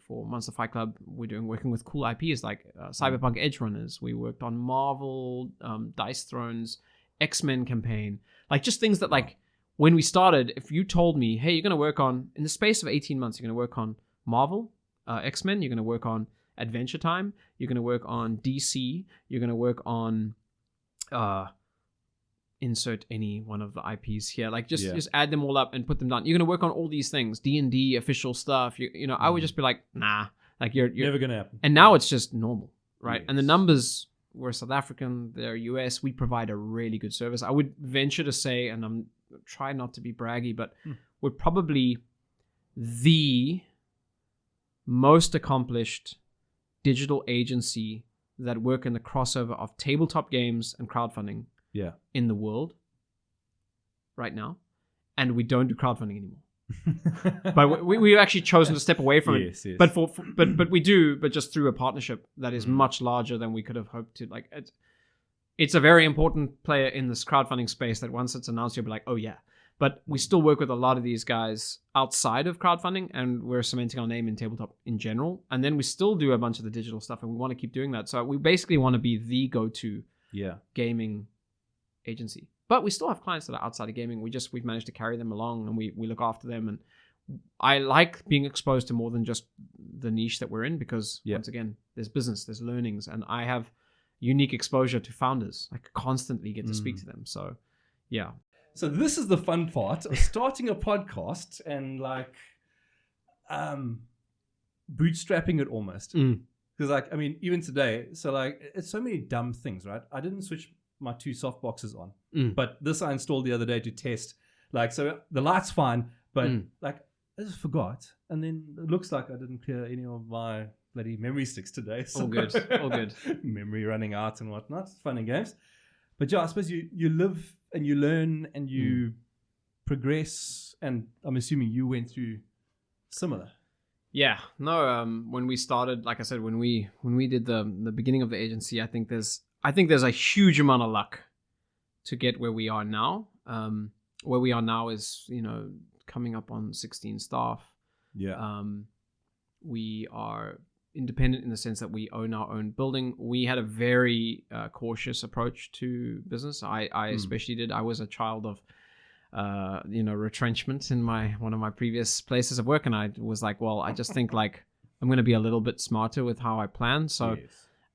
Monster Fight Club. We're working with cool IPs like Cyberpunk Edge Runners. We worked on Marvel, Dice Thrones, X-Men campaign. Like just things that like when we started, if you told me, hey, you're going to work on, in the space of 18 months, you're going to work on Marvel, X-Men, you're going to work on Adventure Time, you're going to work on DC, you're going to work on insert any one of the IPs here, like just add them all up and put them down. You're going to work on all these things, D&D official stuff. You know, I would just be like, nah, like you're never going to happen. And now it's just normal, right? Yes. And the numbers, we're South African, they're US, we provide a really good service. I would venture to say, and I'm try not to be braggy, but we're probably the most accomplished digital agency that work in the crossover of tabletop games and crowdfunding in the world right now. And we don't do crowdfunding anymore. But we've actually chosen to step away from it. Yes. But we do, but just through a partnership that is much larger than we could have hoped to. Like it's a very important player in this crowdfunding space that once it's announced, you'll be like, oh yeah. But we still work with a lot of these guys outside of crowdfunding, and we're cementing our name in tabletop in general. And then we still do a bunch of the digital stuff, and we want to keep doing that. So we basically want to be the go-to gaming agency. But we still have clients that are outside of gaming. We've managed to carry them along, and we look after them. And I like being exposed to more than just the niche that we're in, because once again, there's business, there's learnings, and I have unique exposure to founders. I constantly get to speak to them. So yeah. So this is the fun part of starting a podcast and like bootstrapping it almost. Because like, I mean, even today, so like it's so many dumb things, right? I didn't switch my 2 soft boxes on, but this I installed the other day to test. Like, so the light's fine, but like I just forgot. And then it looks like I didn't clear any of my bloody memory sticks today. So all good. Memory running out and whatnot. Fun and games. But yeah, I suppose you live and you learn and you progress, and I'm assuming you went through similar. Yeah, no. When we started, like I said, when we did the beginning of the agency, I think there's a huge amount of luck to get where we are now. Where we are now is, coming up on 16 staff. Yeah. We are independent in the sense that we own our own building. We had a very cautious approach to business. I especially did. I was a child of retrenchment in one of my previous places of work, and I was like, well, I just think like I'm going to be a little bit smarter with how I plan. So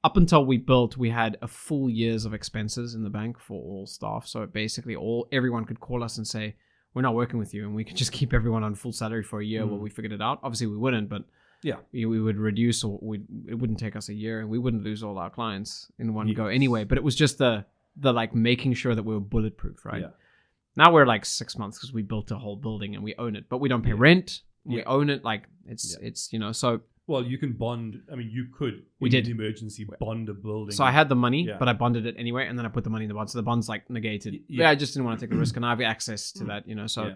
up until we built, we had a full year's of expenses in the bank for all staff. So basically everyone could call us and say, we're not working with you, and we could just keep everyone on full salary for a year while we figured it out. Obviously we wouldn't, but we would reduce, or it wouldn't take us a year, and we wouldn't lose all our clients in one go anyway. But it was just the like making sure that we were bulletproof, right? Now we're like 6 months because we built a whole building and we own it, but we don't pay rent. We own it. Like it's so. Well, you can bond. I mean, you could. We did emergency bond a building. So I had the money, but I bonded it anyway, and then I put the money in the bond. So the bond's like negated. I just didn't want to take the risk, and I have access to that. So,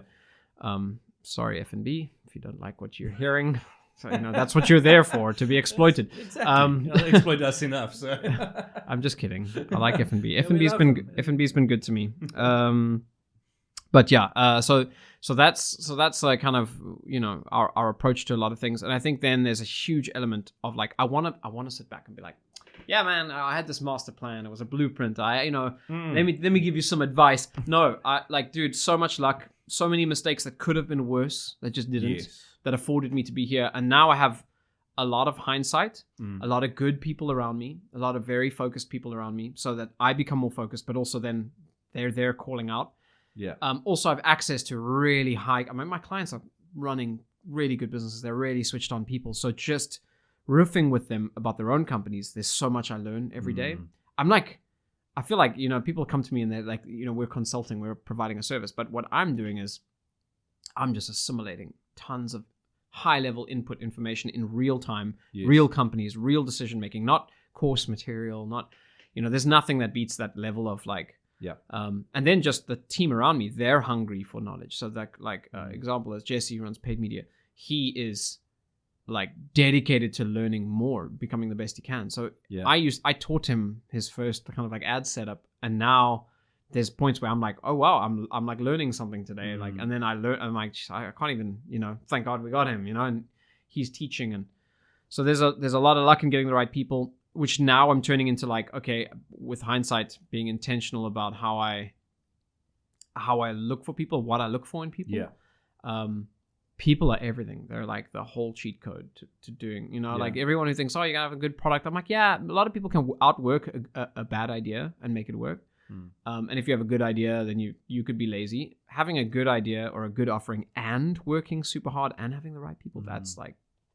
sorry, F&B, if you don't like what you're hearing. So that's what you're there for, to be exploited. Exactly. They exploit us enough. So I'm just kidding. I like F&B. F&B's been good to me. But yeah, so that's like kind of our approach to a lot of things, and I think then there's a huge element of like I want to sit back and be like, yeah, man, I had this master plan. It was a blueprint. Let me give you some advice. No, dude, so much luck, so many mistakes that could have been worse that just didn't, that afforded me to be here. And now I have a lot of hindsight, a lot of good people around me, a lot of very focused people around me, so that I become more focused, but also then they're there calling out. Yeah. Also, I have access to really high. I mean, my clients are running really good businesses. They're really switched on people. So just riffing with them about their own companies, there's so much I learn every day. I feel like, people come to me and they're like, we're consulting, we're providing a service. But what I'm doing is I'm just assimilating tons of high level input information in real time, real companies, real decision making, not course material, not, there's nothing that beats that level of and then just the team around me, they're hungry for knowledge. So that example is Jesse, who runs paid media. He is dedicated to learning more, becoming the best he can. So I taught him his first kind of ad setup, and now there's points where I'm like, oh wow, I'm learning something today. And then I learn, I'm like, I can't even, thank God we got him, and he's teaching. And so there's a lot of luck in getting the right people, which now I'm turning into okay, with hindsight, being intentional about how I look for people, what I look for in people. Yeah. People are everything. They're the whole cheat code to doing, everyone who thinks, oh, you gotta have a good product. I'm like, yeah, a lot of people can outwork a bad idea and make it work. And if you have a good idea, then you could be lazy. Having a good idea or a good offering and working super hard and having the right people, that's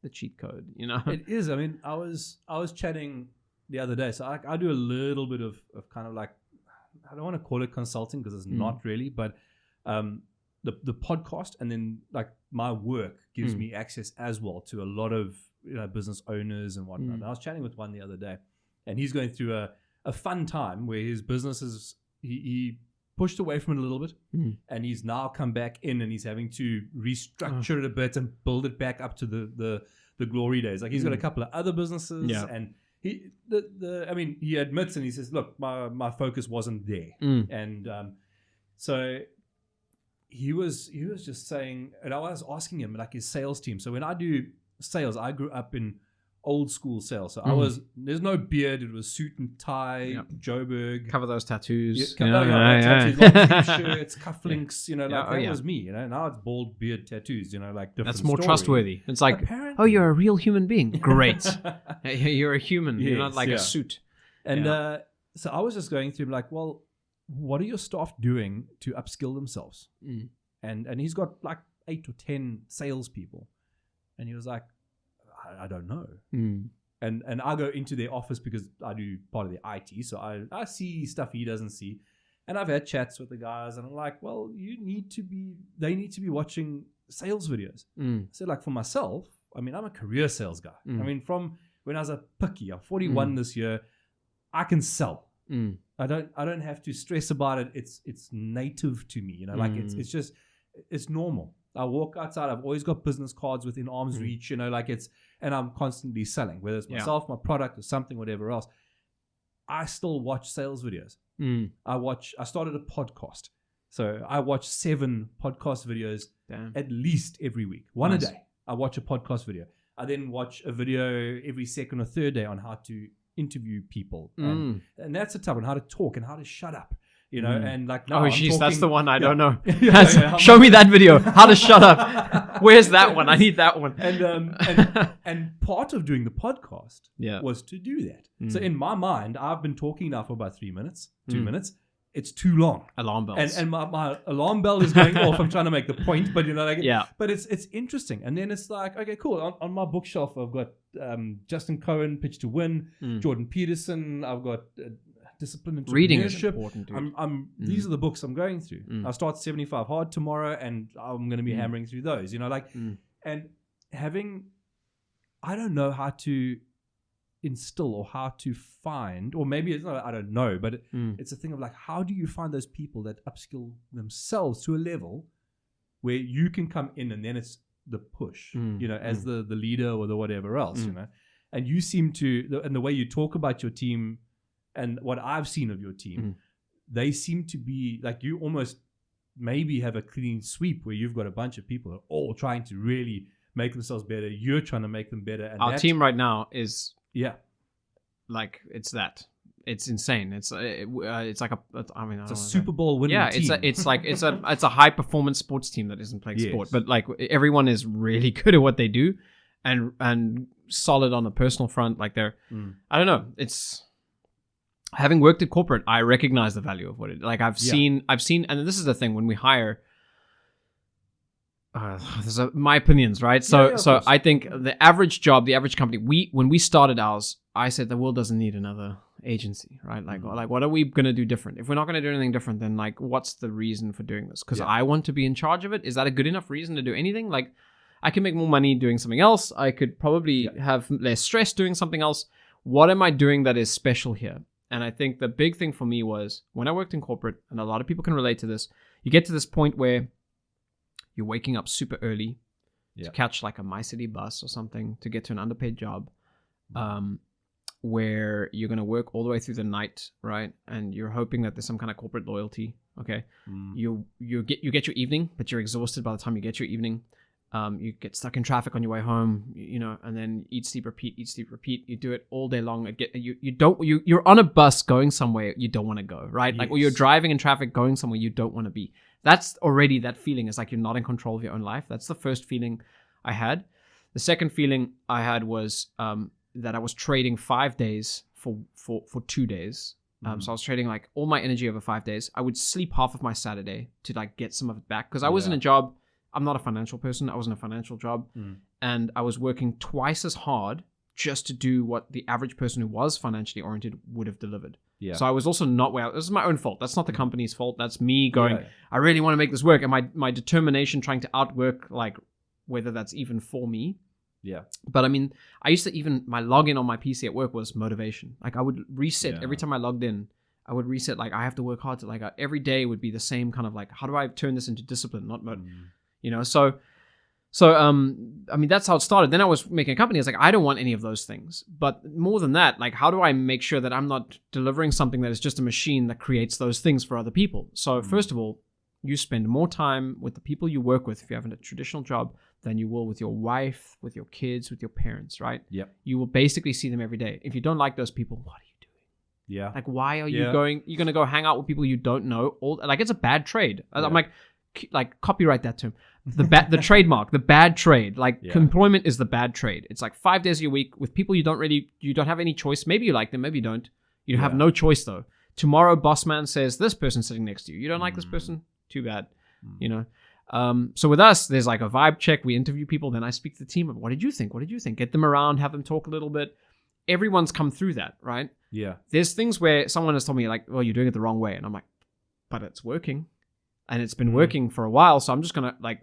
the cheat code, It is. I mean, I was chatting the other day. So I do a little bit of kind of I don't want to call it consulting because it's not really, but the podcast and then my work gives me access as well to a lot of business owners and whatnot. And I was chatting with one the other day, and he's going through a fun time where his business is he pushed away from it a little bit, and he's now come back in and he's having to restructure it a bit and build it back up to the glory days. He's got a couple of other businesses, and he admits and he says, look, my focus wasn't there, and so he was just saying, and I was asking him his sales team. So when I do sales, I grew up in old school sales. So there's no beard. It was suit and tie, Joburg. Cover those tattoos. Tattoos, long sleeve shirts, cufflinks, that was me, Now it's bald beard tattoos, different. That's more story. Trustworthy. It's oh, you're a real human being. Great. You're a human. You're not a suit. And so I was just going through well, what are your staff doing to upskill themselves? And he's got 8 or 10 salespeople. And he was like, I don't know. And I go into their office because I do part of the IT. So I see stuff he doesn't see. And I've had chats with the guys and I'm like, well, they need to be watching sales videos. So for myself, I'm a career sales guy. From when I was a picky, I'm 41 this year, I can sell. I don't have to stress about it. It's native to me, it's normal. I walk outside. I've always got business cards within arm's reach, and I'm constantly selling, whether it's myself, my product, or something, whatever else. I still watch sales videos. I started a podcast, so I watch 7 podcast videos at least every week, one a day. I watch a podcast video. I then watch a video every second or third day on how to interview people, and that's a tough one, how to talk and how to shut up. And that's the one I don't know. Show me that video. How to shut up. Where's that one? I need that one. And part of doing the podcast was to do that. So in my mind, I've been talking now for about 3 minutes, 2 minutes. It's too long. Alarm bells. And my alarm bell is going off. I'm trying to make the point, but but it's interesting. And then it's okay, cool. On my bookshelf, I've got Justin Cohen, Pitch to Win, Jordan Peterson. I've got Discipline and Reading is Entrepreneurship. Important, These are the books I'm going through. I start 75 Hard tomorrow, and I'm going to be hammering through those. And having, I don't know how to instill or how to find, or maybe it's not, I don't know, but it's a thing of how do you find those people that upskill themselves to a level where you can come in, and then it's the push, as the leader or the whatever else, and you seem to, and the way you talk about your team and what I've seen of your team, they seem to be you almost maybe have a clean sweep where you've got a bunch of people that are all trying to really make themselves better. You're trying to make them better. And our team right now is like it's that. It's insane. It's like It's a Super Bowl winning team. It's a high performance sports team that isn't playing Yes. sport, but like everyone is really good at what they do, and solid on a personal front. Like they're, I don't know. It's having worked at corporate, I recognize the value of what it. Like I've seen, and this is the thing when we hire. My opinions, right? So I think the average job, the average company, when we started ours, I said the world doesn't need another agency, right? Like what are we going to do different? If we're not going to do anything different, then like what's the reason for doing this? Because I want to be in charge of it. Is that a good enough reason to do anything? Like I can make more money doing something else. I could probably have less stress doing something else. What am I doing that is special here? And I think the big thing for me was when I worked in corporate, and a lot of people can relate to this, you get to this point where you're waking up super early to catch like a My City bus or something to get to an underpaid job, where you're going to work all the way through the night, right? And you're hoping that there's some kind of corporate loyalty. Okay, you get your evening, but you're exhausted by the time you get your evening. You get stuck in traffic on your way home, and then eat, sleep, repeat. You do it all day long. You're on a bus going somewhere you don't want to go, right? Like, or you're driving in traffic going somewhere you don't want to be. That's already that feeling. It's like you're not in control of your own life. That's the first feeling I had. The second feeling I had was that I was trading 5 days for 2 days. So I was trading like all my energy over 5 days. I would sleep half of my Saturday to like get some of it back because I was in a job. I'm not a financial person. I was in a financial job, and I was working twice as hard just to do what the average person who was financially oriented would have delivered. Yeah. So I was also not well. This is my own fault. That's not the company's fault. That's me going, I really want to make this work. And my determination trying to outwork, like, whether that's even for me. Yeah. But I mean, I used to my login on my PC at work was motivation. Like I would reset every time I logged in. I would reset, like, I have to work hard to, like, every day would be the same kind of like, how do I turn this into discipline, not So, I mean, that's how it started. Then I was making a company. I was like, I don't want any of those things. But more than that, like, how do I make sure that I'm not delivering something that is just a machine that creates those things for other people? So first of all, you spend more time with the people you work with if you have a traditional job than you will with your wife, with your kids, with your parents, right? Yep. You will basically see them every day. If you don't like those people, what are you doing? Yeah. Like, why are you going? You're going to go hang out with people you don't know. Like, it's a bad trade. I'm like, copyright that term. The trademark, the bad trade. Like, employment is the bad trade. It's like 5 days a week with people you don't have any choice. Maybe you like them, maybe you don't. You have no choice though. Tomorrow, boss man says this person's sitting next to you. You don't like this person? Too bad. So with us, there's like a vibe check. We interview people. Then I speak to the team. What did you think? What did you think? Get them around, have them talk a little bit. Everyone's come through that, right? Yeah. There's things where someone has told me like, well, you're doing it the wrong way. And I'm like, but it's working. And it's been working for a while. So I'm just going to, like,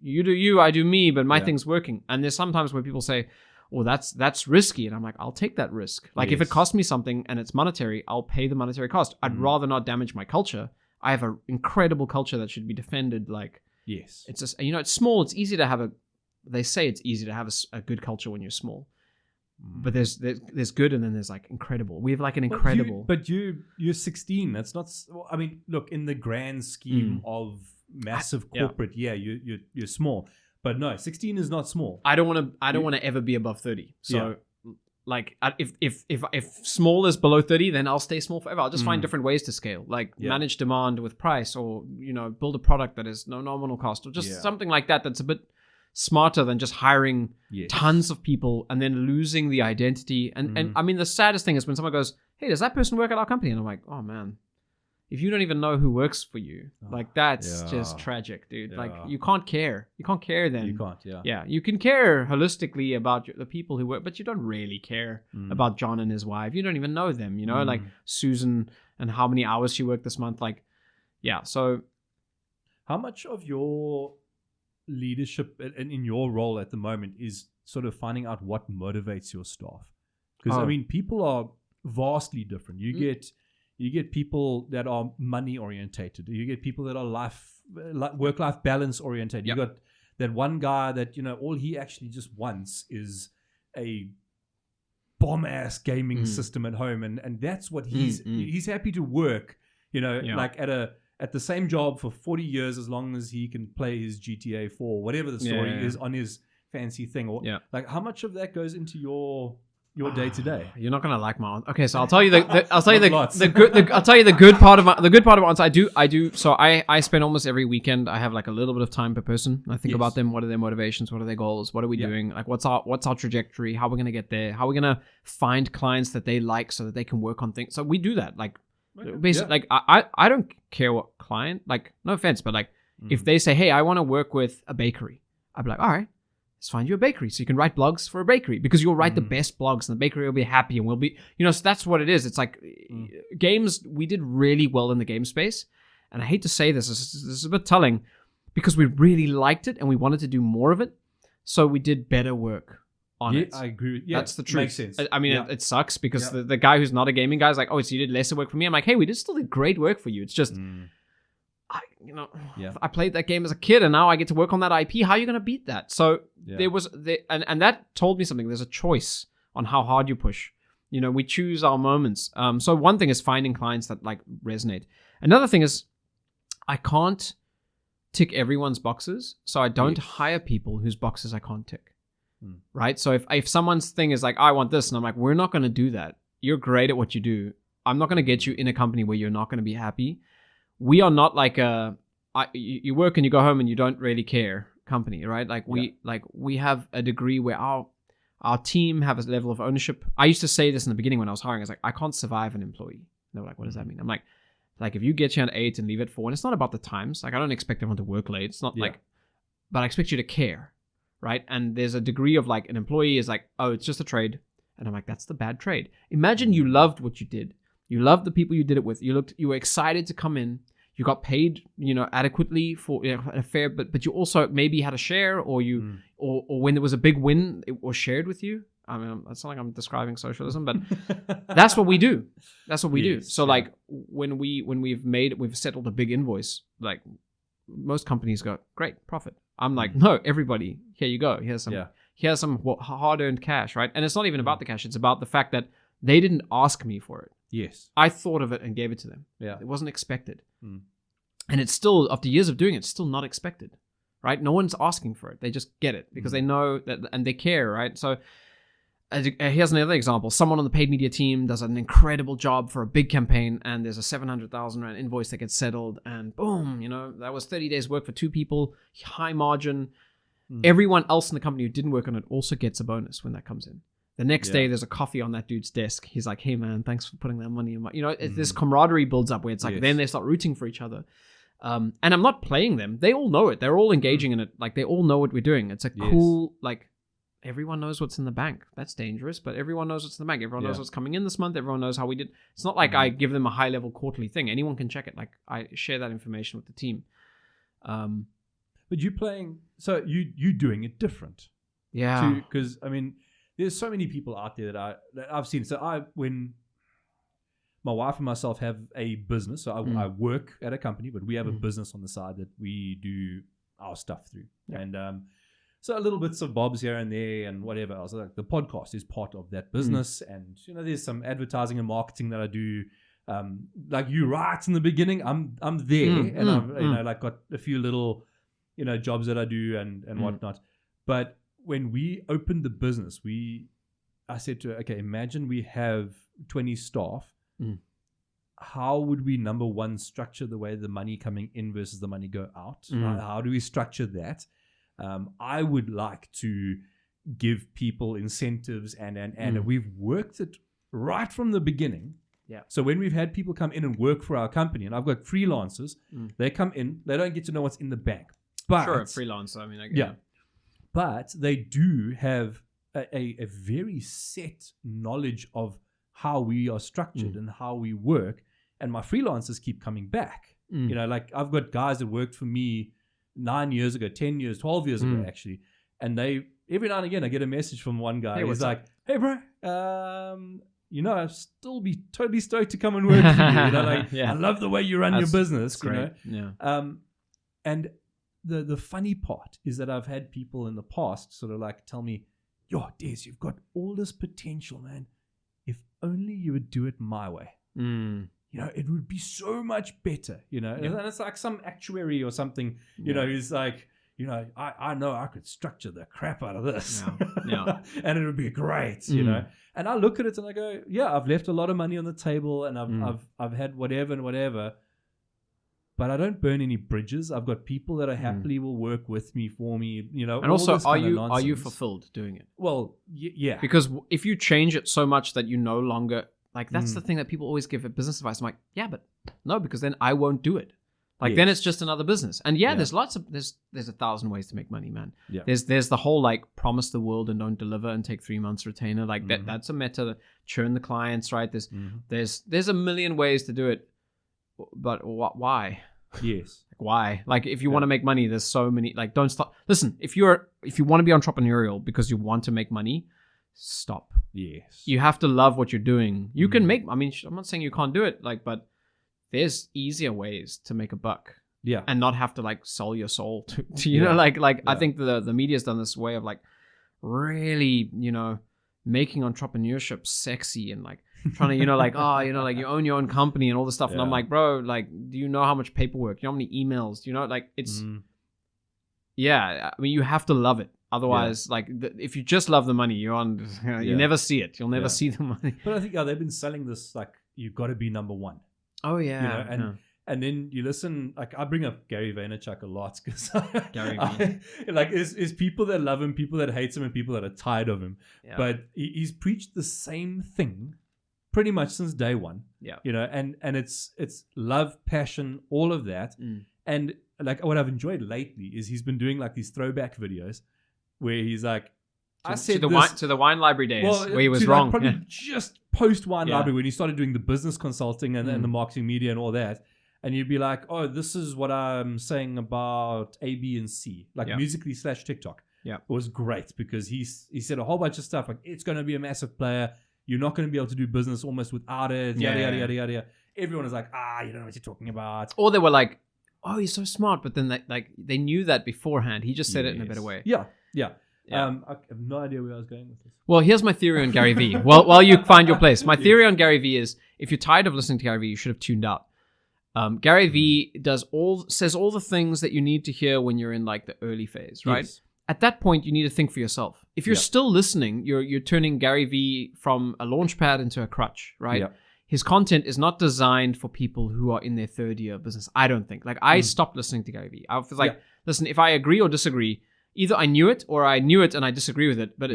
you do you, I do me, but my thing's working. And there's sometimes where people say, well, that's risky. And I'm like, I'll take that risk. Like, if it costs me something and it's monetary, I'll pay the monetary cost. I'd rather not damage my culture. I have an incredible culture that should be defended. Like, it's just, it's small. It's easy to have they say it's easy to have a good culture when you're small. But there's good, and then there's like incredible. We have like an incredible. But you're 16. That's not. I mean, look, in the grand scheme of massive corporate, you're small. But no, 16 is not small. I don't want to ever be above 30. So, like, if small is below 30, then I'll stay small forever. I'll just find different ways to scale, like manage demand with price, or build a product that is no nominal cost, or just something like that. That's a bit smarter than just hiring tons of people and then losing the identity. And I mean, the saddest thing is when someone goes, hey, does that person work at our company? And I'm like, oh man, if you don't even know who works for you, like, that's just tragic, dude. Like, you can't care. You can't care then. You can't, Yeah, you can care holistically about the people who work, but you don't really care about John and his wife. You don't even know them, like Susan and how many hours she worked this month. Like, so. How much of your leadership and in your role at the moment is sort of finding out what motivates your staff? Because I mean, people are vastly different. You get people that are money orientated. You get people that are work-life balance orientated. You got that one guy that all he actually just wants is a bomb-ass gaming system at home, and that's what he's happy to work. Like at the same job for 40 years, as long as he can play his GTA 4, whatever the story is, on his fancy thing. Or like, how much of that goes into your your day to day? You're not gonna like my answer. Okay, so I'll tell you the good part of my answer. I do. So I spend almost every weekend. I have like a little bit of time per person. I think about them. What are their motivations? What are their goals? What are we doing? Like what's our trajectory? How are we gonna get there? How are we gonna find clients that they like so that they can work on things? So we do that. Like basically, like I don't care what client. Like no offense, but like if they say, hey, I want to work with a bakery, I'd be like, all right. Let's find you a bakery so you can write blogs for a bakery because you'll write the best blogs and the bakery will be happy and we'll be, so that's what it is. It's like games, we did really well in the game space. And I hate to say this is a bit telling because we really liked it and we wanted to do more of it. So we did better work on it. I agree. Yeah, that's the truth. Makes sense. I mean, it sucks because the guy who's not a gaming guy is like, oh, so you did lesser work for me. I'm like, hey, we still did great work for you. It's just... I played that game as a kid and now I get to work on that IP. How are you going to beat that? So there was, and that told me something. There's a choice on how hard you push. We choose our moments. So one thing is finding clients that like resonate. Another thing is I can't tick everyone's boxes. So I don't hire people whose boxes I can't tick. Right? So if someone's thing is like, I want this, and I'm like, we're not going to do that. You're great at what you do. I'm not going to get you in a company where you're not going to be happy. We are not like you work and you go home and you don't really care company, right? Like we have a degree where our team have a level of ownership. I used to say this in the beginning when I was hiring. I was like, I can't survive an employee. They were like, what does that mean? I'm like if you get you at 8 and leave at 4, and it's not about the times. Like I don't expect everyone to work late. It's not like, but I expect you to care, right? And there's a degree of like an employee is like, oh, it's just a trade. And I'm like, that's the bad trade. Imagine you loved what you did. You loved the people you did it with. You were excited to come in. You got paid, adequately for a fair, but you also maybe had a share, or or when there was a big win, it was shared with you. I mean, it's not like I'm describing socialism, but that's what we do. That's what we do. So like when we've settled a big invoice, like most companies go, great profit. I'm like, no, everybody, here you go. Here's some hard-earned cash, right? And it's not even about the cash. It's about the fact that they didn't ask me for it. Yes. I thought of it and gave it to them. Yeah. It wasn't expected. And it's still, after years of doing it, it's still not expected, right? No one's asking for it. They just get it because they know that and they care, right? So here's another example. Someone on the paid media team does an incredible job for a big campaign and there's a 700,000 Rand invoice that gets settled and boom, that was 30 days work for 2 people, high margin. Everyone else in the company who didn't work on it also gets a bonus when that comes in. The next day, there's a coffee on that dude's desk. He's like, hey, man, thanks for putting that money in my... this camaraderie builds up where it's like, then they start rooting for each other. And I'm not playing them. They all know it. They're all engaging in it. Like, they all know what we're doing. It's a cool, like, everyone knows what's in the bank. That's dangerous, but everyone knows what's in the bank. Everyone knows what's coming in this month. Everyone knows how we did. It's not like I give them a high-level quarterly thing. Anyone can check it. Like, I share that information with the team. But you playing... So you doing it different. Yeah. Because, I mean... There's so many people out there that I've seen. So when my wife and myself have a business, so I work at a company, but we have a business on the side that we do our stuff through. Yeah. And so a little bits of bobs here and there and whatever else. Like the podcast is part of that business. And, there's some advertising and marketing that I do. Like you right in the beginning, I'm there and I've like got a few little, jobs that I do and whatnot. But when we opened the business, I said to her, okay, imagine we have 20 staff. How would we, number one, structure the way the money coming in versus the money go out? How do we structure that? I would like to give people incentives and we've worked it right from the beginning. Yeah. So when we've had people come in and work for our company, and I've got freelancers, they come in, they don't get to know what's in the bank. But sure, freelancer. I mean, I get it. But they do have a very set knowledge of how we are structured and how we work. And my freelancers keep coming back. Like I've got guys that worked for me 9 years ago, 10 years, 12 years ago, actually. And they, every now and again, I get a message from one guy. Hey, he's like, hey, bro, I'll still be totally stoked to come and work for you. I love the way you run your business. Great. And the funny part is that I've had people in the past sort of like tell me, yo, Des, you've got all this potential, man. If only you would do it my way. It would be so much better, And it's like some actuary or something, who's like, I know I could structure the crap out of this. Yeah. And it would be great, you know. And I look at it and I go, yeah, I've left a lot of money on the table and I've had whatever and whatever. But I don't burn any bridges. I've got people that are happily will work with me, for me, you know. And also, are you fulfilled doing it? Well, yeah. Because if you change it so much that you no longer, like, that's the thing that people always give business advice. I'm like, yeah, but no, because then I won't do it. Like, then it's just another business. And there's lots of, there's 1,000 ways to make money, man. Yeah. There's the whole, like, promise the world and don't deliver and take 3 months retainer. Like, that's a meta. Churn the clients, right? There's a million ways to do it. But why? Yes. Like, why? Like, if you want to make money, there's so many. Like, don't stop. Listen, if you want to be entrepreneurial because you want to make money, stop. Yes. You have to love what you're doing. You can make. I mean, I'm not saying you can't do it. Like, but there's easier ways to make a buck. Yeah. And not have to, like, sell your soul to you know, like I think the media's done this way of, like, really, you know, making entrepreneurship sexy and, like, trying to, you know, like, oh, you know, like, you own your own company and all this stuff. And I'm like, bro, like, do you know how much paperwork? You know how many emails? Do you know, like, it's, I mean, you have to love it. Otherwise, like, if you just love the money, you never see it. You'll never see the money. But I think they've been selling this, like, you've got to be number one. Oh, yeah. You know, and then you listen, like, I bring up Gary Vaynerchuk a lot because like, is people that love him, people that hate him, and people that are tired of him. Yeah. But he's preached the same thing pretty much since day one. Yeah. You know, and it's love, passion, all of that. And, like, what I've enjoyed lately is he's been doing, like, these throwback videos where he's like, to the wine library days where he was wrong. Like, probably just post wine library when he started doing the business consulting and the marketing media and all that. And you'd be like, oh, this is what I'm saying about A, B, and C, like Musically / TikTok. Yeah, it was great because he said a whole bunch of stuff like it's going to be a massive player. You're not going to be able to do business almost without it. Yada yada yada yada. Everyone is like, you don't know what you're talking about. Or they were like, oh, he's so smart, but then they knew that beforehand. He just said it in a better way. Yeah. I have no idea where I was going with this. Well, here's my theory on Gary Vee. While you find your place, my theory on Gary Vee is if you're tired of listening to Gary Vee, you should have tuned out. Gary Vee says all the things that you need to hear when you're in, like, the early phase, right? Yes. At that point, you need to think for yourself. If you're still listening, you're turning Gary Vee from a launch pad into a crutch, right? Yeah. His content is not designed for people who are in their third year of business. I don't think. Like, I stopped listening to Gary Vee. I was like, listen, if I agree or disagree, either I knew it or I knew it and I disagree with it. But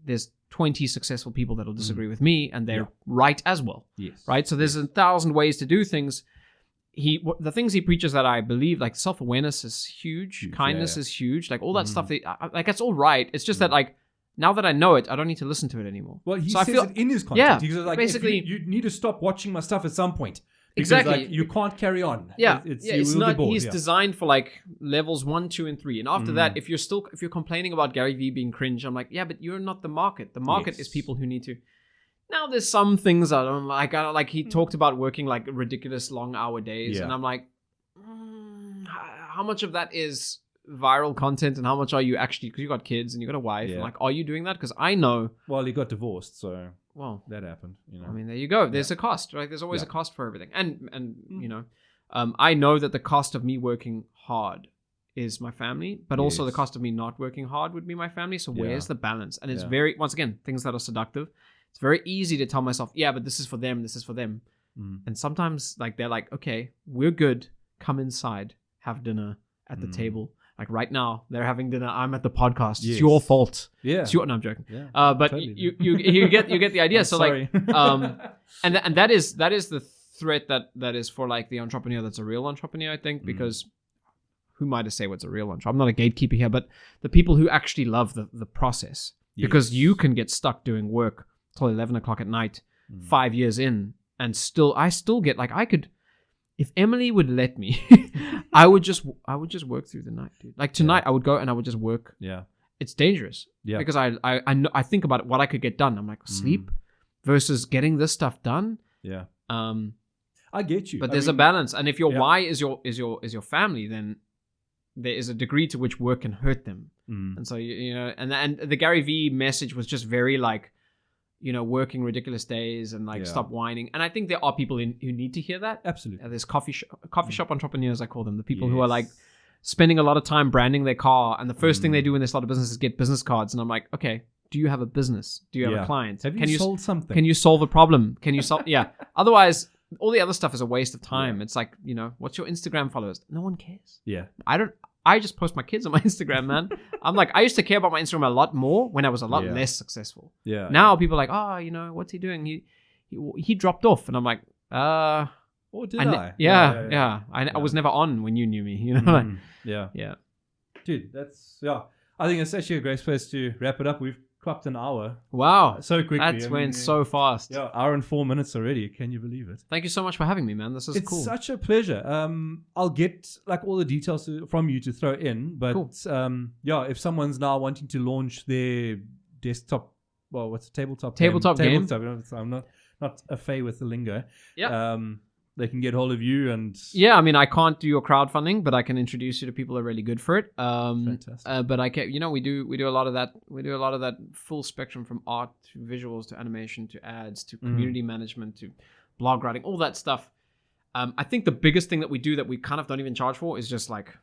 there's 20 successful people that'll disagree with me and they're right as well. Yes. Right? So there's 1,000 ways to do things. The things he preaches that I believe, like, self-awareness is huge. Kindness is huge. Like, all that stuff, like, that's all right. It's just that, like, now that I know it, I don't need to listen to it anymore. Well, he says it in his content. He says, like, basically, you need to stop watching my stuff at some point. Because, exactly. Like, you can't carry on. Yeah. It's not, he's designed for, like, levels 1, 2, and 3. And after that, if you're complaining about Gary Vee being cringe, I'm like, yeah, but you're not the market. The market is people who need to. Now, there's some things I don't like. Like, he talked about working, like, ridiculous long hour days. And I'm like, how much of that is viral content and how much are you actually, because you got kids and you got a wife. And, like, are you doing that? Because I know. Well, he got divorced, so. Well, that happened. You know. I mean, there you go. There's a cost, right? There's always a cost for everything. And you know, I know that the cost of me working hard is my family, but also the cost of me not working hard would be my family. So where's the balance? And it's very, once again, things that are seductive. It's very easy to tell myself, yeah, but this is for them. This is for them. And sometimes, like, they're like, okay, we're good. Come inside, have dinner at the table. Like, right now, they're having dinner. I'm at the podcast. It's your fault. Yeah. It's your. No, I'm joking. Yeah, but totally. you get the idea. So sorry. Like, and that is the threat that is for, like, the entrepreneur that's a real entrepreneur, I think, because who might have say what's a real entrepreneur? I'm not a gatekeeper here, but the people who actually love the process, because you can get stuck doing work till 11 o'clock at night, 5 years in, and I still get, like, I could. If Emily would let me, I would just work through the night, dude. Like, tonight, I would go and I would just work. Yeah, it's dangerous. Yeah, because I know, I think about what I could get done. I'm like, sleep versus getting this stuff done. Yeah. I get you. But there's a balance, and if your why is your family, then there is a degree to which work can hurt them. And so you know, and the Gary Vee message was just very, like, you know, working ridiculous days and, like, stop whining. And I think there are people who need to hear that. Absolutely. There's coffee shop entrepreneurs, I call them. The people who are, like, spending a lot of time branding their car, and the first thing they do when they start a business is get business cards. And I'm like, okay, do you have a business? Do you have a client? Have you sold something? Can you solve a problem? Can you solve? Yeah. Otherwise, all the other stuff is a waste of time. It's like, what's your Instagram followers? No one cares. Yeah. I just post my kids on my Instagram, man. I'm like, I used to care about my Instagram a lot more when I was a lot less successful. Yeah. Now people are like, oh, what's he doing? He dropped off, and I'm like, or did I? Yeah. I was never on when you knew me. Yeah. Dude, I think it's actually a great place to wrap it up. We've clocked an hour. Wow. So quickly. That's went so fast. Yeah, hour and 4 minutes already. Can you believe it? Thank you so much for having me, man. This is cool. It's such a pleasure. I'll get like all the details from you to throw in. But if someone's now wanting to launch their desktop, well, what's a tabletop game? I'm not a fay with the lingo. Yeah. They can get hold of you and I mean, I can't do your crowdfunding, but I can introduce you to people who are really good for it. Fantastic. But I can, we do a lot of that. We do a lot of that full spectrum, from art to visuals to animation to ads to community management to blog writing, all that stuff. I think the biggest thing that we do that we kind of don't even charge for is just like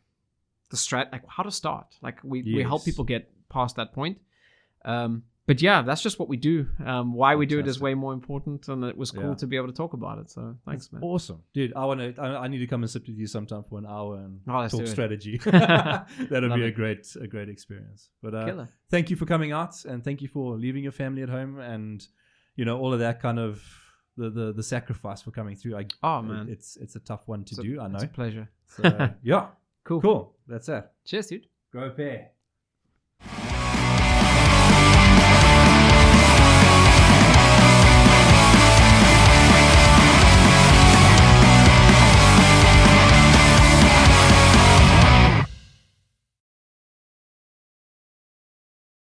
like how to start. Like we help people get past that point. But yeah, that's just what we do. Why we do it is way more important, and it was cool to be able to talk about it. So thanks, man. Awesome, dude. I need to come and sit with you sometime for an hour and talk strategy. That'll be a great experience. But thank you for coming out, and thank you for leaving your family at home, and all of that kind of the sacrifice for coming through. Man, it's a tough one to do. I know. It's a pleasure. So, yeah, cool. That's it. Cheers, dude. Go pair.